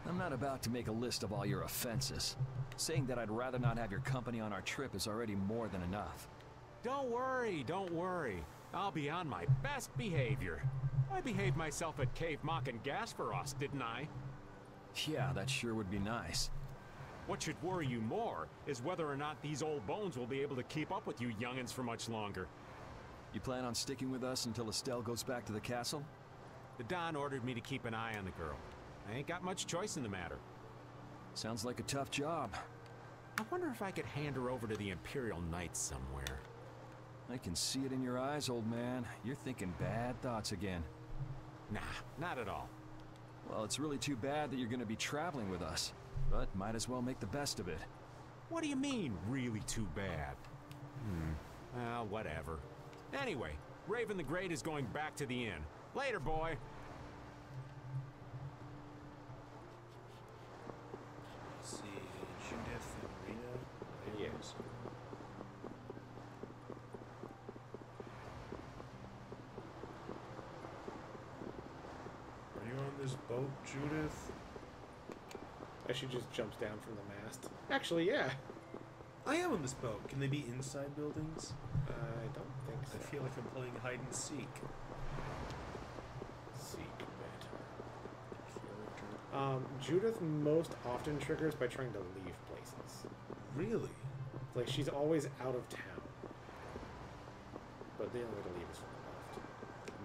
I'm not about to make a list of all your offenses. Saying that I'd rather not have your company on our trip is already more than enough.
Don't worry, don't worry. I'll be on my best behavior. I behaved myself at Cave Mock and Gasperos, didn't I?
Yeah, that sure would be nice.
What should worry you more is whether or not these old bones will be able to keep up with you youngins for much longer.
You plan on sticking with us until Estelle goes back to the castle?
The Don ordered me to keep an eye on the girl. I ain't got much choice in the matter.
Sounds like a tough job.
I wonder if I could hand her over to the Imperial Knights somewhere.
I can see it in your eyes, old man. You're thinking bad thoughts again.
Nah, not at all.
Well, it's really too bad that you're going to be traveling with us, but might as well make the best of it.
What do you mean, really too bad? Well, whatever. Anyway, Raven the Great is going back to the inn. Later, boy.
Let's see, Judith and Rita.
Yes.
Are you on this boat, Judith?
As she just jumps down from the mast. Actually, yeah.
I am on this boat. Can they be inside buildings?
I don't think so.
I feel like I'm playing hide and seek.
Seek better. Judith most often triggers by trying to leave places.
Really?
Like, she's always out of town. But the only way to leave is from the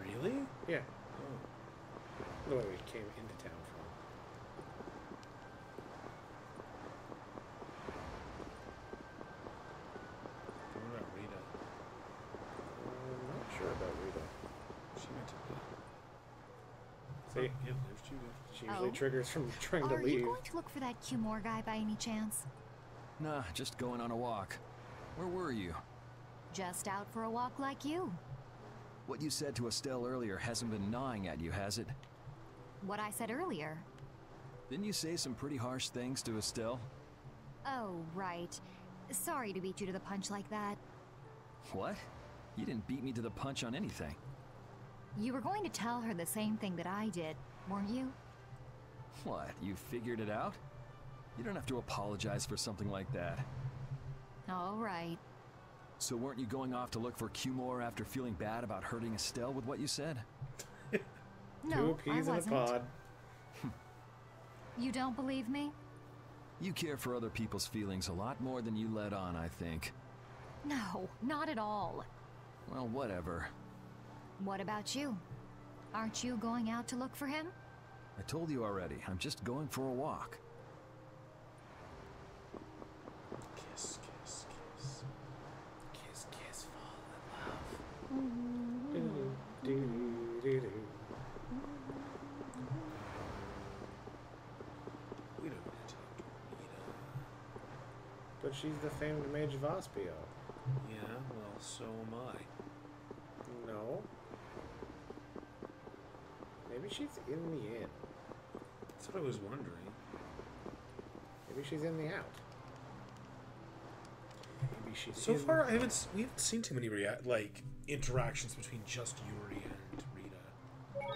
left.
Really?
Yeah.
Oh.
The way we came into town from.
What about Rita?
I'm not sure about Rita.
She went to bed.
See?
Yeah, there's Judith.
She usually
Oh.
triggers from trying to
Are
leave.
you going to look for that Cumore guy by any chance?
Nah, just going on a walk. Where were you?
Just out for a walk like you.
What you said to Estelle earlier hasn't been gnawing at you, has it?
What I said earlier.
Didn't you say some pretty harsh things to Estelle?
Oh, right. Sorry to beat you to the punch like that.
What? You didn't beat me to the punch on anything.
You were going to tell her the same thing that I did, weren't you?
What, you figured it out? You don't have to apologize for something like that.
All right.
So weren't you going off to look for Cumore after feeling bad about hurting Estelle with what you said?
No,
Two peas
I
in a
wasn't.
pod.
You don't believe me?
You care for other people's feelings a lot more than you let on, I think.
No, not at all.
Well, whatever.
What about you? Aren't you going out to look for him?
I told you already, I'm just going for a walk.
Kiss, kiss, kiss.
Kiss, kiss, fall in love. Do-do-do-do-do.
We don't need to talk to Rita.
But she's the famed Mage Vospio.
Yeah, well, so am I.
No. Maybe she's in the inn.
That's what I was wondering.
Maybe she's in the out. Maybe she's
So
in
far, we haven't seen too many interactions between just Yuri and Rita.
Well,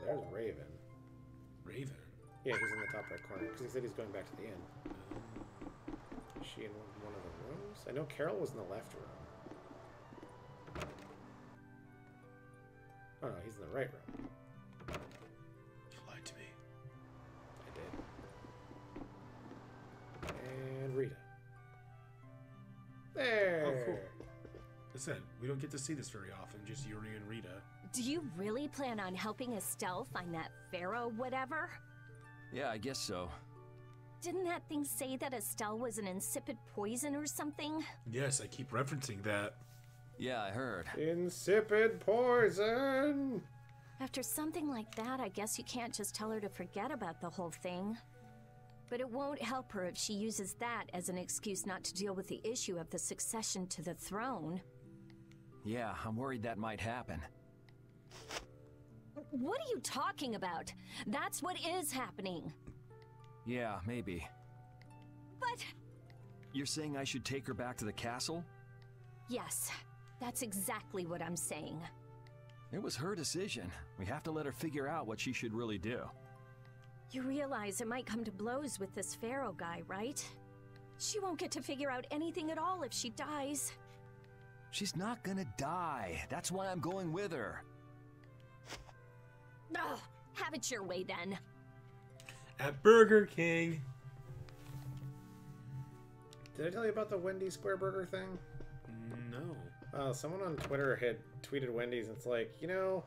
there's Raven.
Raven?
Yeah, he's in the top right corner because he said he's going back to the inn. Is she in one of the rooms? I know Carol was in the left room. Oh no, he's in the right room.
You lied to me.
I did. And Rita. There!
Oh, cool. Listen, we don't get to see this very often, just Yuri and Rita.
Do you really plan on helping Estelle find that pharaoh whatever?
Yeah, I guess so.
Didn't that thing say that Estelle was an insipid poison or something?
Yes, I keep referencing that.
Yeah, I heard.
Insipid poison!
After something like that, I guess you can't just tell her to forget about the whole thing. But it won't help her if she uses that as an excuse not to deal with the issue of the succession to the throne.
Yeah, I'm worried that might happen.
What are you talking about? That's what is happening.
Yeah, maybe.
But...
You're saying I should take her back to the castle?
Yes, that's exactly what I'm saying.
It was her decision. We have to let her figure out what she should really do.
You realize it might come to blows with this pharaoh guy, right? She won't get to figure out anything at all if she dies.
She's not gonna die. That's why I'm going with her.
Ugh, have it your way then.
At Burger King.
Did I tell you about the Wendy's Square Burger thing?
No.
Someone on Twitter had tweeted Wendy's, and it's like, you know,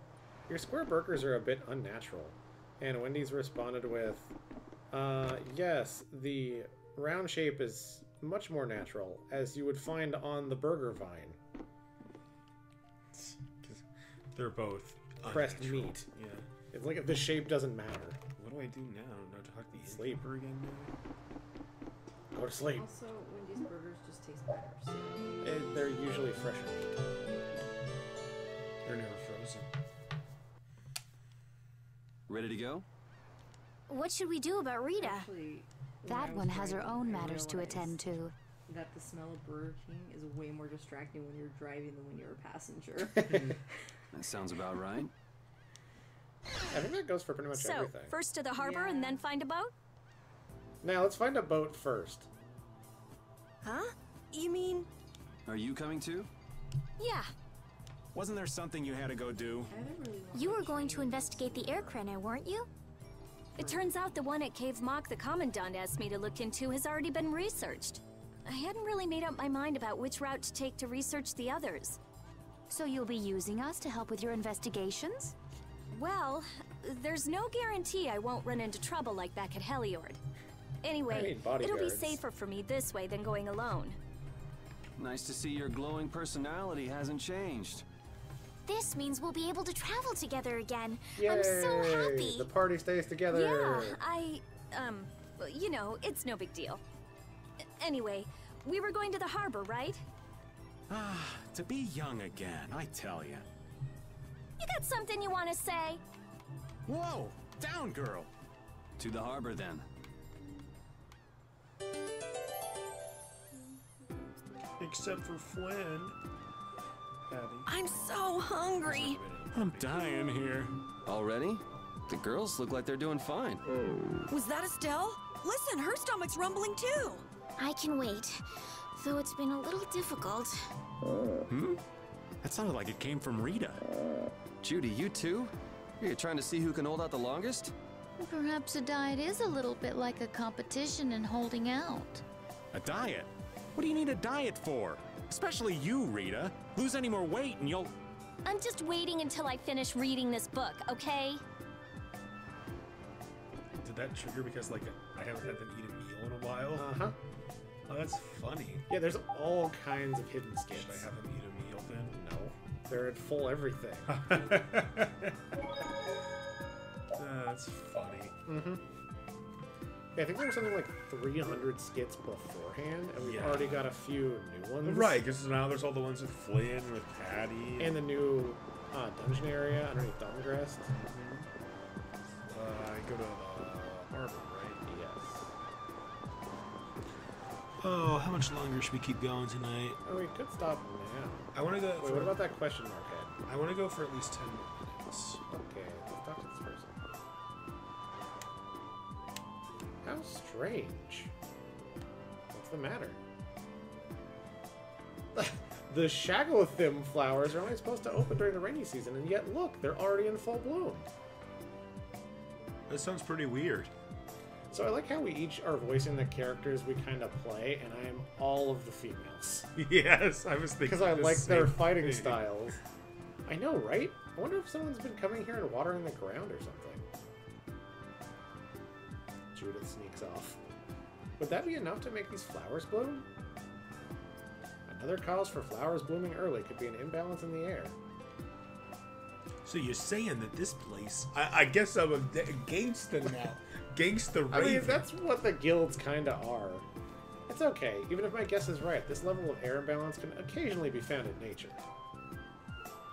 your square burgers are a bit unnatural. And Wendy's responded with, yes, the round shape is much more natural, as you would find on the burger vine.
They're both
pressed
unnatural.
meat.
Yeah.
It's like the shape doesn't matter.
What do I do now? Do I talk to the
Sleep.
innkeeper again now?
Go to sleep.
Also, Wendy's burgers just taste better. So.
They're usually fresher meat.
They're never frozen.
Ready to go?
What should we do about Rita?
Actually, when I
That
was
one has her
driving,
own
I
matters to attend to.
realized That the smell of Burger King is way more distracting when you're driving than when you're a passenger.
That sounds about right.
I think that goes for pretty much
So,
everything.
first to the harbor and then find a boat?
Now, let's find a boat first.
Huh? You mean...
Are you coming too?
Yeah.
Wasn't there something you had to go do?
You were going to investigate the air crenna, weren't you?
It turns out the one at Cave Mock the Commandant asked me to look into has already been researched. I hadn't really made up my mind about which route to take to research the others.
So you'll be using us to help with your investigations?
Well, there's no guarantee I won't run into trouble like back at Heliord. Anyway, it'll be safer for me this way than going alone.
Nice to see your glowing personality hasn't changed.
This means we'll be able to travel together again.
Yay!
I'm so happy.
The party stays together.
Yeah, you know, it's no big deal. Anyway, we were going to the harbor, right?
Ah, to be young again, I tell ya.
You got something you want to say?
Whoa! Down, girl!
To the harbor, then.
Except for Flynn. Patty.
I'm so hungry.
I'm dying here.
Already? The girls look like they're doing fine.
Was that Estelle? Listen, her stomach's rumbling too.
I can wait, though it's been a little difficult.
Hmm? That sounded like it came from Rita.
Judy, you too? You're trying to see who can hold out the longest?
Perhaps a diet is a little bit like a competition in holding out.
A diet? What do you need a diet for? Especially you, Rita. Lose any more weight and you'll...
I'm just waiting until I finish reading this book, okay?
Did that trigger because, like, I haven't had to eat a meal in a while?
Uh-huh.
Oh, that's funny.
Yeah, there's all kinds of hidden skits.
Should I have them eat a meal then?
No. They're at full everything.
That's funny.
Mm-hmm. Yeah, I think there was something like 300 skits beforehand, and we've already got a few new ones.
Right, because now there's all the ones with Flynn, with Patty.
And the new dungeon area underneath Dawngrest.
Go to the harbor, right?
Yes.
Oh, how much longer should we keep going tonight?
Oh, we could stop now.
I want to go...
Wait, what about that question mark head?
I want to go for at least 10 minutes.
Okay, let's talk to this person. How strange. What's the matter? The Shagothim flowers are only supposed to open during the rainy season, and yet look, they're already in full bloom.
That sounds pretty weird.
So I like how we each are voicing the characters we kind of play, and I am all of the females.
Yes, I was thinking
because I
the
like their
same
fighting
thing.
styles. I know, right? I wonder if someone's been coming here and watering the ground or something. Judith sneaks off. Would that be enough to make these flowers bloom? Another cause for flowers blooming early could be an imbalance in the air.
So you're saying that this place... I guess I'm a gangsta now. Gangsta Raven.
I mean, that's what the guilds kind of are. It's okay. Even if my guess is right, this level of air imbalance can occasionally be found in nature.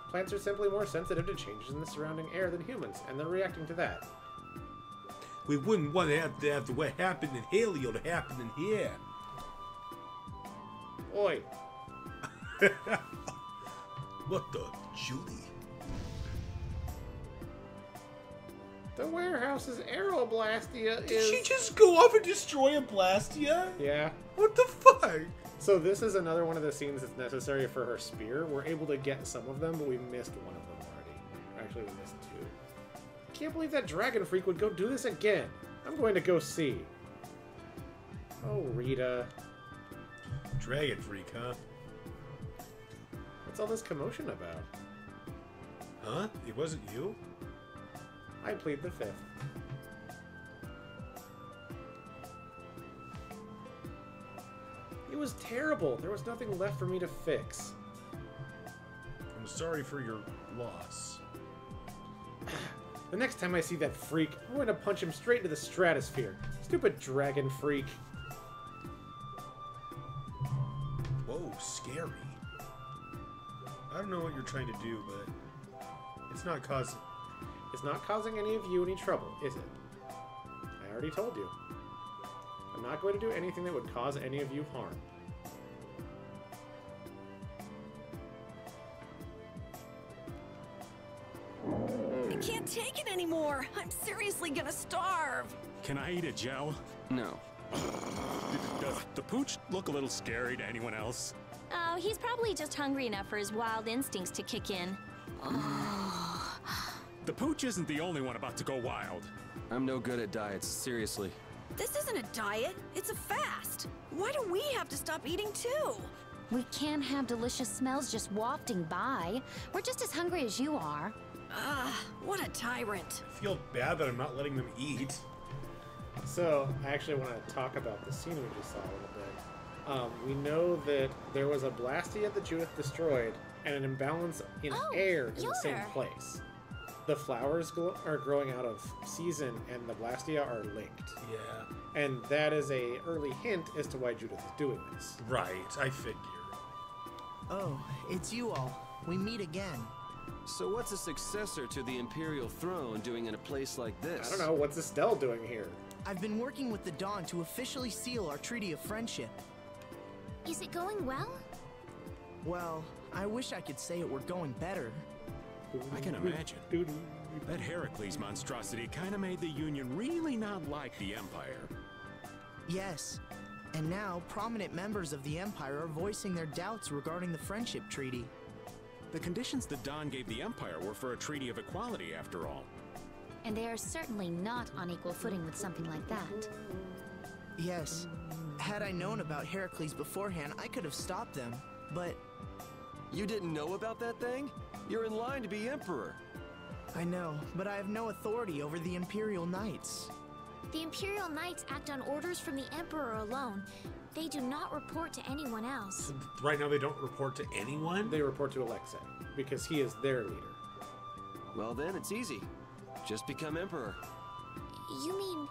Plants are simply more sensitive to changes in the surrounding air than humans, and they're reacting to that.
We wouldn't want to have what happened in Halio to happen in here.
Oi.
What the... Judy?
The warehouse's Aeroblastia is...
Did she just go off and destroy a Blastia?
Yeah.
What the fuck?
So this is another one of the scenes that's necessary for her spear. We're able to get some of them, but we missed one of them already. Actually, we missed two. I can't believe that dragon freak would go do this again. I'm going to go see. Oh, Rita.
Dragon freak, huh?
What's all this commotion about?
Huh? It wasn't you?
I plead the fifth. It was terrible. There was nothing left for me to fix.
I'm sorry for your loss.
The next time I see that freak, I'm going to punch him straight into the stratosphere. Stupid dragon freak.
Whoa, scary. I don't know what you're trying to do, but it's not causing...
It's not causing any of you any trouble, is it? I already told you. I'm not going to do anything that would cause any of you harm.
I can't take it anymore. I'm seriously gonna starve.
Can I eat a gel?
No.
Does the pooch look a little scary to anyone else?
Oh, he's probably just hungry enough for his wild instincts to kick in.
The pooch isn't the only one about to go wild.
I'm no good at diets, seriously.
This isn't a diet, it's a fast. Why do we have to stop eating too?
We can't have delicious smells just wafting by. We're just as hungry as you are.
Ah, what a tyrant.
I feel bad that I'm not letting them eat.
So, I actually want to talk about the scene we just saw a little bit. We know that there was a Blastia that Judith destroyed, and an imbalance in air in the same place. The flowers are growing out of season, and the Blastia are linked.
Yeah.
And that is a early hint as to why Judith is doing this.
Right, I figured.
Oh, it's you all. We meet again.
So what's a successor to the Imperial throne doing in a place like this?
I don't know, what's Estelle doing here?
I've been working with the Dawn to officially seal our Treaty of Friendship.
Is it going well?
Well, I wish I could say it were going better.
I can imagine. That Heracles monstrosity kind of made the Union really not like the Empire.
Yes. And now, prominent members of the Empire are voicing their doubts regarding the Friendship Treaty.
The conditions that Don gave the Empire were for a treaty of equality, after all.
And they are certainly not on equal footing with something like that.
Yes. Had I known about Heracles beforehand, I could have stopped them, but...
You didn't know about that thing? You're in line to be Emperor.
I know, but I have no authority over the Imperial Knights.
The Imperial Knights act on orders from the Emperor alone. They do not report to anyone else.
Right now they don't report to anyone?
They report to Alexei, because he is their leader.
Well then, it's easy. Just become Emperor.
You mean...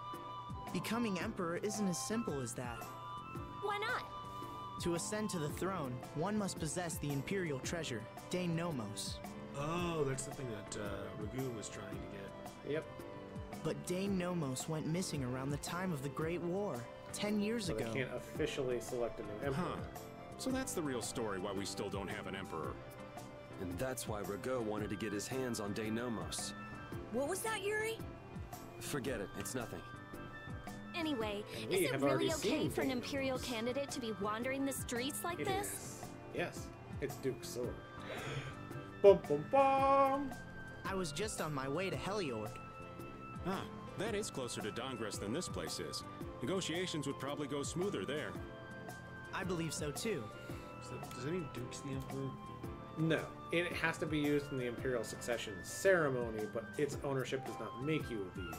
Becoming Emperor isn't as simple as that.
Why not?
To ascend to the throne, one must possess the Imperial treasure, Dane Nomos.
Oh, that's the thing that Ragu was trying to get.
Yep.
But Dane Nomos went missing around the time of the Great War, 10 years ago.
They can't officially select a new Emperor.
Huh. So that's the real story why we still don't have an Emperor.
And that's why Ragu wanted to get his hands on Dane Nomos.
What was that, Yuri?
Forget it, it's nothing.
Anyway,
we
is it
have
really
already
okay
seen
for an
Dane
Imperial candidate to be wandering the streets like
It
this?
is. Yes, it's Duke's sword. Bum bum bum!
I was just on my way to Heliord.
Ah, that is closer to Dongress than this place is. Negotiations would probably go smoother there.
I believe so too.
Does that mean Duke's the Emperor?
No, it has to be used in the Imperial succession ceremony, but its ownership does not make you the leader.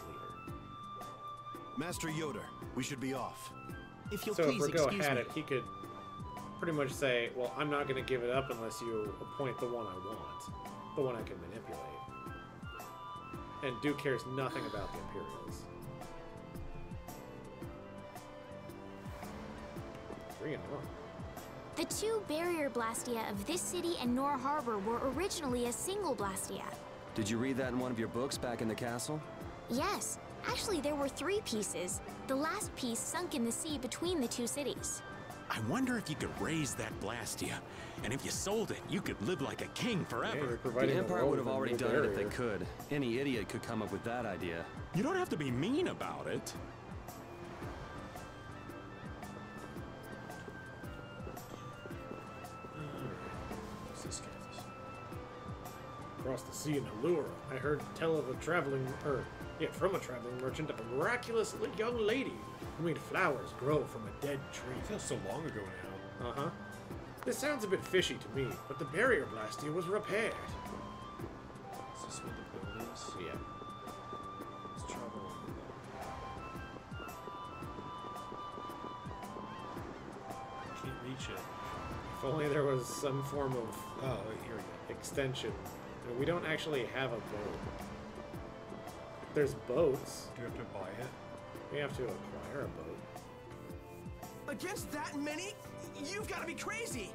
Master Yoder, we should be off.
If you'll
so
please
if Ragu
excuse
had
me.
it, he could pretty much say, well, I'm not going to give it up unless you appoint the one I want, the one I can manipulate. And Duke cares nothing about the Imperials. 3-1.
The two barrier blastia of this city and Nor Harbor were originally a single blastia.
Did you read that in one of your books back in the castle?
Yes, actually there were 3 pieces. The last piece sunk in the sea between the 2 cities.
I wonder if you could raise that Blastia. And if you sold it, you could live like a king forever.
The Empire would have already done it if they could. Any idiot could come up with that idea.
You don't have to be mean about it.
What's this guy's?
Across the sea in Allura, I heard tell of a from a traveling merchant of a miraculous young lady who made flowers grow from a dead tree.
It feels so long ago now.
Uh-huh. This sounds a bit fishy to me, but the barrier blastia was repaired.
Is this what the build is?
Yeah.
Let's travel. I can't reach it.
If only there was some form of
here we go.
extension. And we don't actually have a boat. There's boats.
Do you have to buy it?
We have to acquire a boat.
Against that many? You've got to be crazy!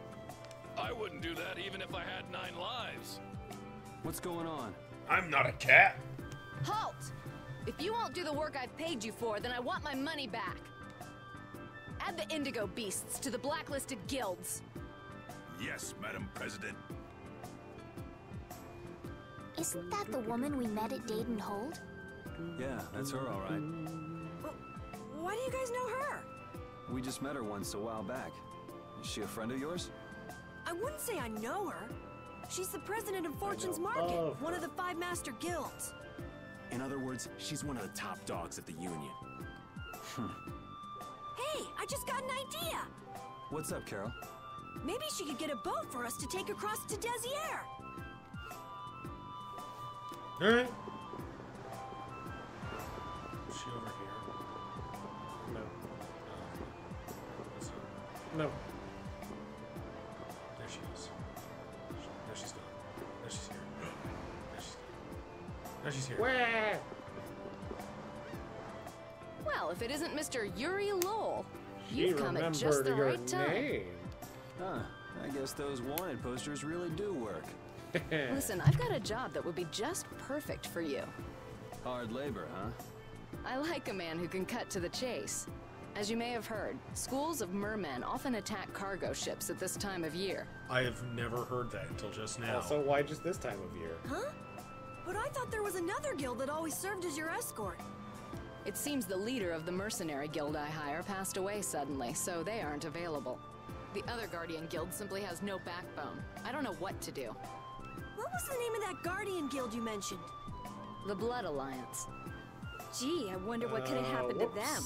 I wouldn't do that even if I had 9 lives.
What's going on?
I'm not a cat.
Halt! If you won't do the work I've paid you for, then I want my money back. Add the Indigo Beasts to the blacklisted guilds.
Yes, Madam President.
Isn't that the woman we met at Dayton Hold?
Yeah, that's her all right.
Why do you guys know her?
We just met her once a while back. Is she a friend of yours?
I wouldn't say I know her. She's the president of Fortune's Market, one of the 5 master guilds.
In other words, she's one of the top dogs at the Union.
Hey, I just got an idea!
What's up, Carol?
Maybe she could get a boat for us to take across to Desier.
Alright. Is she over here?
No.
No.
No.
There she is. No, she's not. No, she's here. No, she's not. No, she's here.
Where?
Well, if it isn't Mr. Yuri Lowell,
She
you've come at just
remembered
the
your
right time.
name.
Huh, I guess those wanted posters really do work.
Listen, I've got a job that would be just perfect for you.
Hard labor, huh?
I like a man who can cut to the chase. As you may have heard, schools of mermen often attack cargo ships at this time of year.
I have never heard that until just now.
Also, why just this time of year?
Huh? But I thought there was another guild that always served as your escort.
It seems the leader of the mercenary guild I hire passed away suddenly, so they aren't available. The other Guardian Guild simply has no backbone. I don't know what to do.
What was the name of that Guardian Guild you mentioned?
The Blood Alliance.
Gee, I wonder what could have happened to them.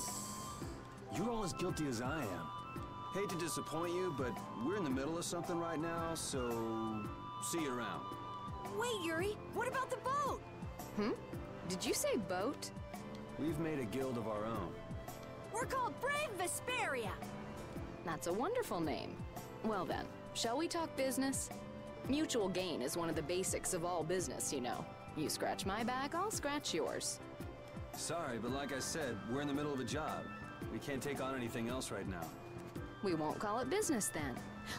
You're all as guilty as I am. Hate to disappoint you, but we're in the middle of something right now, so see you around.
Wait, Yuri, what about the boat?
Did you say boat?
We've made a guild of our own.
We're called Brave Vesperia.
That's a wonderful name. Well then, shall we talk business? Mutual gain is one of the basics of all business, you know. You scratch my back, I'll scratch yours.
Sorry, but like I said, we're in the middle of a job. We can't take on anything else right now.
We won't call it business then.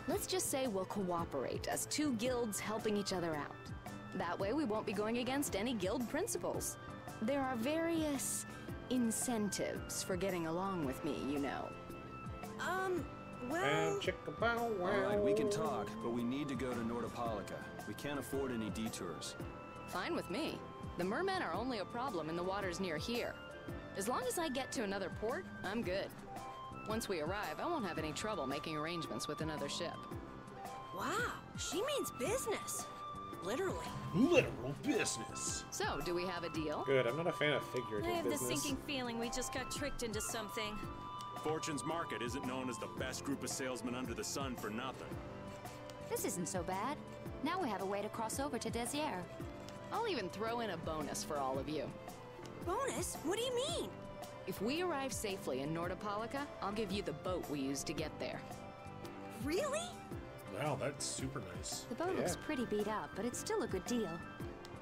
Let's just say we'll cooperate as two guilds helping each other out. That way we won't be going against any guild principles. There are various incentives for getting along with me, you know.
Well...
Alright, we can talk, but we need to go to Nordopolica. We can't afford any detours.
Fine with me. The mermen are only a problem in the waters near here. As long as I get to another port, I'm good. Once we arrive, I won't have any trouble making arrangements with another ship.
Wow, she means business. Literally.
Literal business.
So, do we have a deal?
Good, I'm not a fan of figurative
I have
business.
the sinking feeling we just got tricked into something.
Fortune's Market isn't known as the best group of salesmen under the sun for nothing.
This isn't so bad. Now we have a way to cross over to Desier.
I'll even throw in a bonus for all of you.
Bonus? What do you mean?
If we arrive safely in Nordopolica, I'll give you the boat we used to get there.
Really?
Wow, that's super nice.
The boat looks pretty beat up, but it's still a good deal.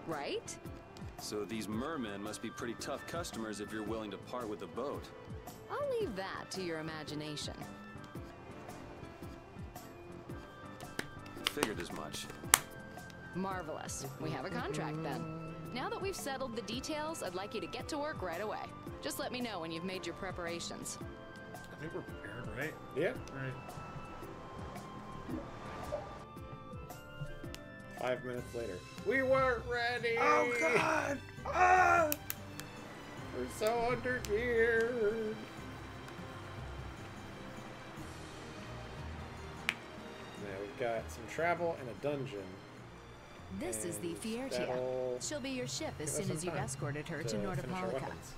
Right?
So these mermen must be pretty tough customers if you're willing to part with the boat.
I'll leave that to your imagination.
Figured as much.
Marvelous. We have a contract then. Now that we've settled the details, I'd like you to get to work right away. Just let me know when you've made your preparations.
I think we're prepared, right?
Yeah.
Alright.
5 minutes later. We weren't ready!
Oh god! Ah!
We're so under geared. Now we've got some travel and a dungeon.
This is the Fiertia.
That'll
She'll be your ship as
give us
soon as
some
you've
time
escorted her to
finish our
Nordopolica.
weapons.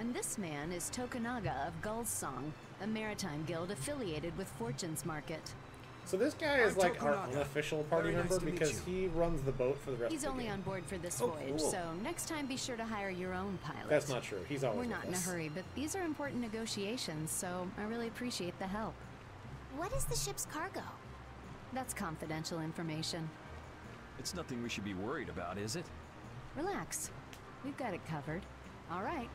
And this man is Tokunaga of Gull's Song, a maritime guild affiliated with Fortune's Market.
So this guy is
I'm
like our
Tokunaga.
unofficial party
Very nice
member
to meet
because he runs the boat for the rest
He's
of the
only
game.
on board for this
Oh,
voyage,
cool.
so next time be sure to hire your own pilot.
That's not true. He's always
We're
with
not in a
us.
hurry, but these are important negotiations, so I really appreciate the help.
What is the ship's cargo?
That's confidential information.
It's nothing we should be worried about, is it?
Relax. We've got it covered. All right.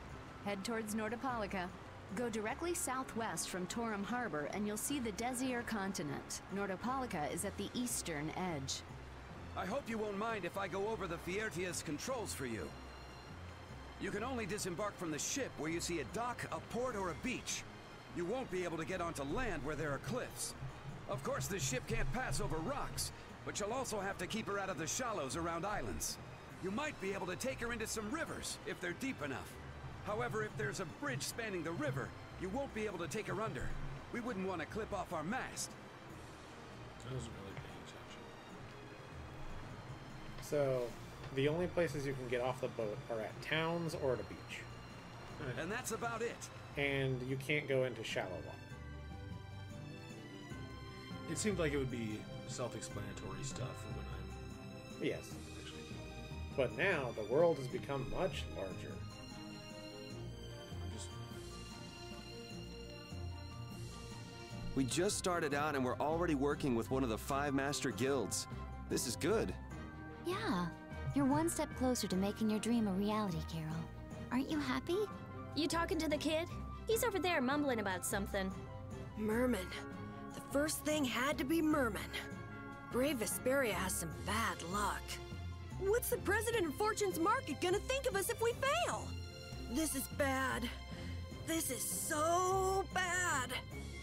Head towards Nordopolica. Go directly southwest from Torum Harbor and you'll see the Desier continent. Nordopolica is at the eastern edge.
I hope you won't mind if I go over the Fiertia's controls for you. You can only disembark from the ship where you see a dock, a port, or a beach. You won't be able to get onto land where there are cliffs. Of course, the ship can't pass over rocks, but you'll also have to keep her out of the shallows around islands. You might be able to take her into some rivers, if they're deep enough. However, if there's a bridge spanning the river, you won't be able to take her under. We wouldn't want to clip off our mast.
I wasn't really paying attention.
So the only places you can get off the boat are at towns or at a beach.
And that's about it.
And you can't go into shallow water.
It seemed like it would be self-explanatory stuff for when I'm...
Yes. But now the world has become much larger.
We just started out and we're already working with one of the 5 master guilds. This is good.
Yeah, you're one step closer to making your dream a reality, Carol. Aren't you happy?
You talking to the kid? He's over there mumbling about something.
Merman. The first thing had to be Merman. Brave Vesperia has some bad luck. What's the president of Fortune's Market gonna think of us if we fail? This is bad. This is so bad.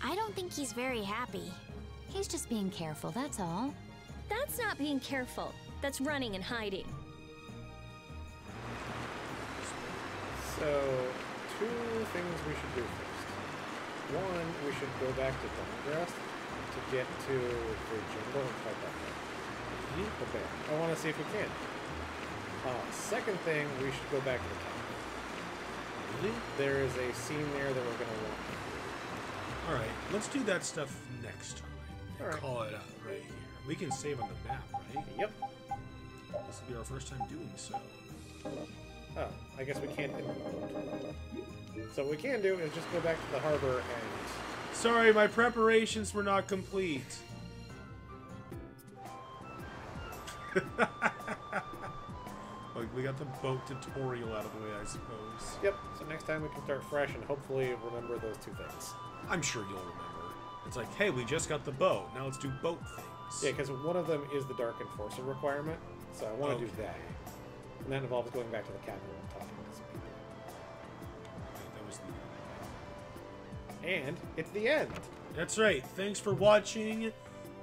I don't think he's very happy.
He's just being careful, that's all.
That's not being careful. That's running and hiding.
So two things we should do first. One, we should go back to Dawngrest to get to the jungle and fight that bear. The bear. I want to see if we can. Second thing, we should go back to the top.
Really?
There is a scene there that we're going to want.
Alright, let's do that stuff next time. And
Alright.
call it out right here. We can save on the map, right?
Yep.
This will be our first time doing so.
Oh, I guess we can't. So what we can do is just go back to the harbor and...
Sorry, my preparations were not complete. Like, we got the boat tutorial out of the way, I suppose.
Yep, so next time we can start fresh and hopefully remember those two things.
I'm sure you'll remember. It's like, hey, we just got the boat. Now let's do boat things.
Yeah, because one of them is the Dark Enforcer requirement, so I want to do that. And that involves going back to the capital and talking to some people.
That was the...
And it's the end.
That's right. Thanks for watching.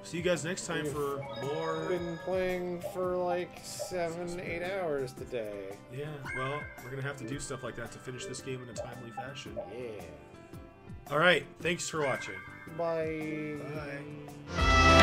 See you guys next time for more.
We've been playing for like 7-8 hours today.
Yeah, well, we're going to have to do stuff like that to finish this game in a timely fashion.
Yeah.
Alright, thanks for watching.
Bye.
Bye.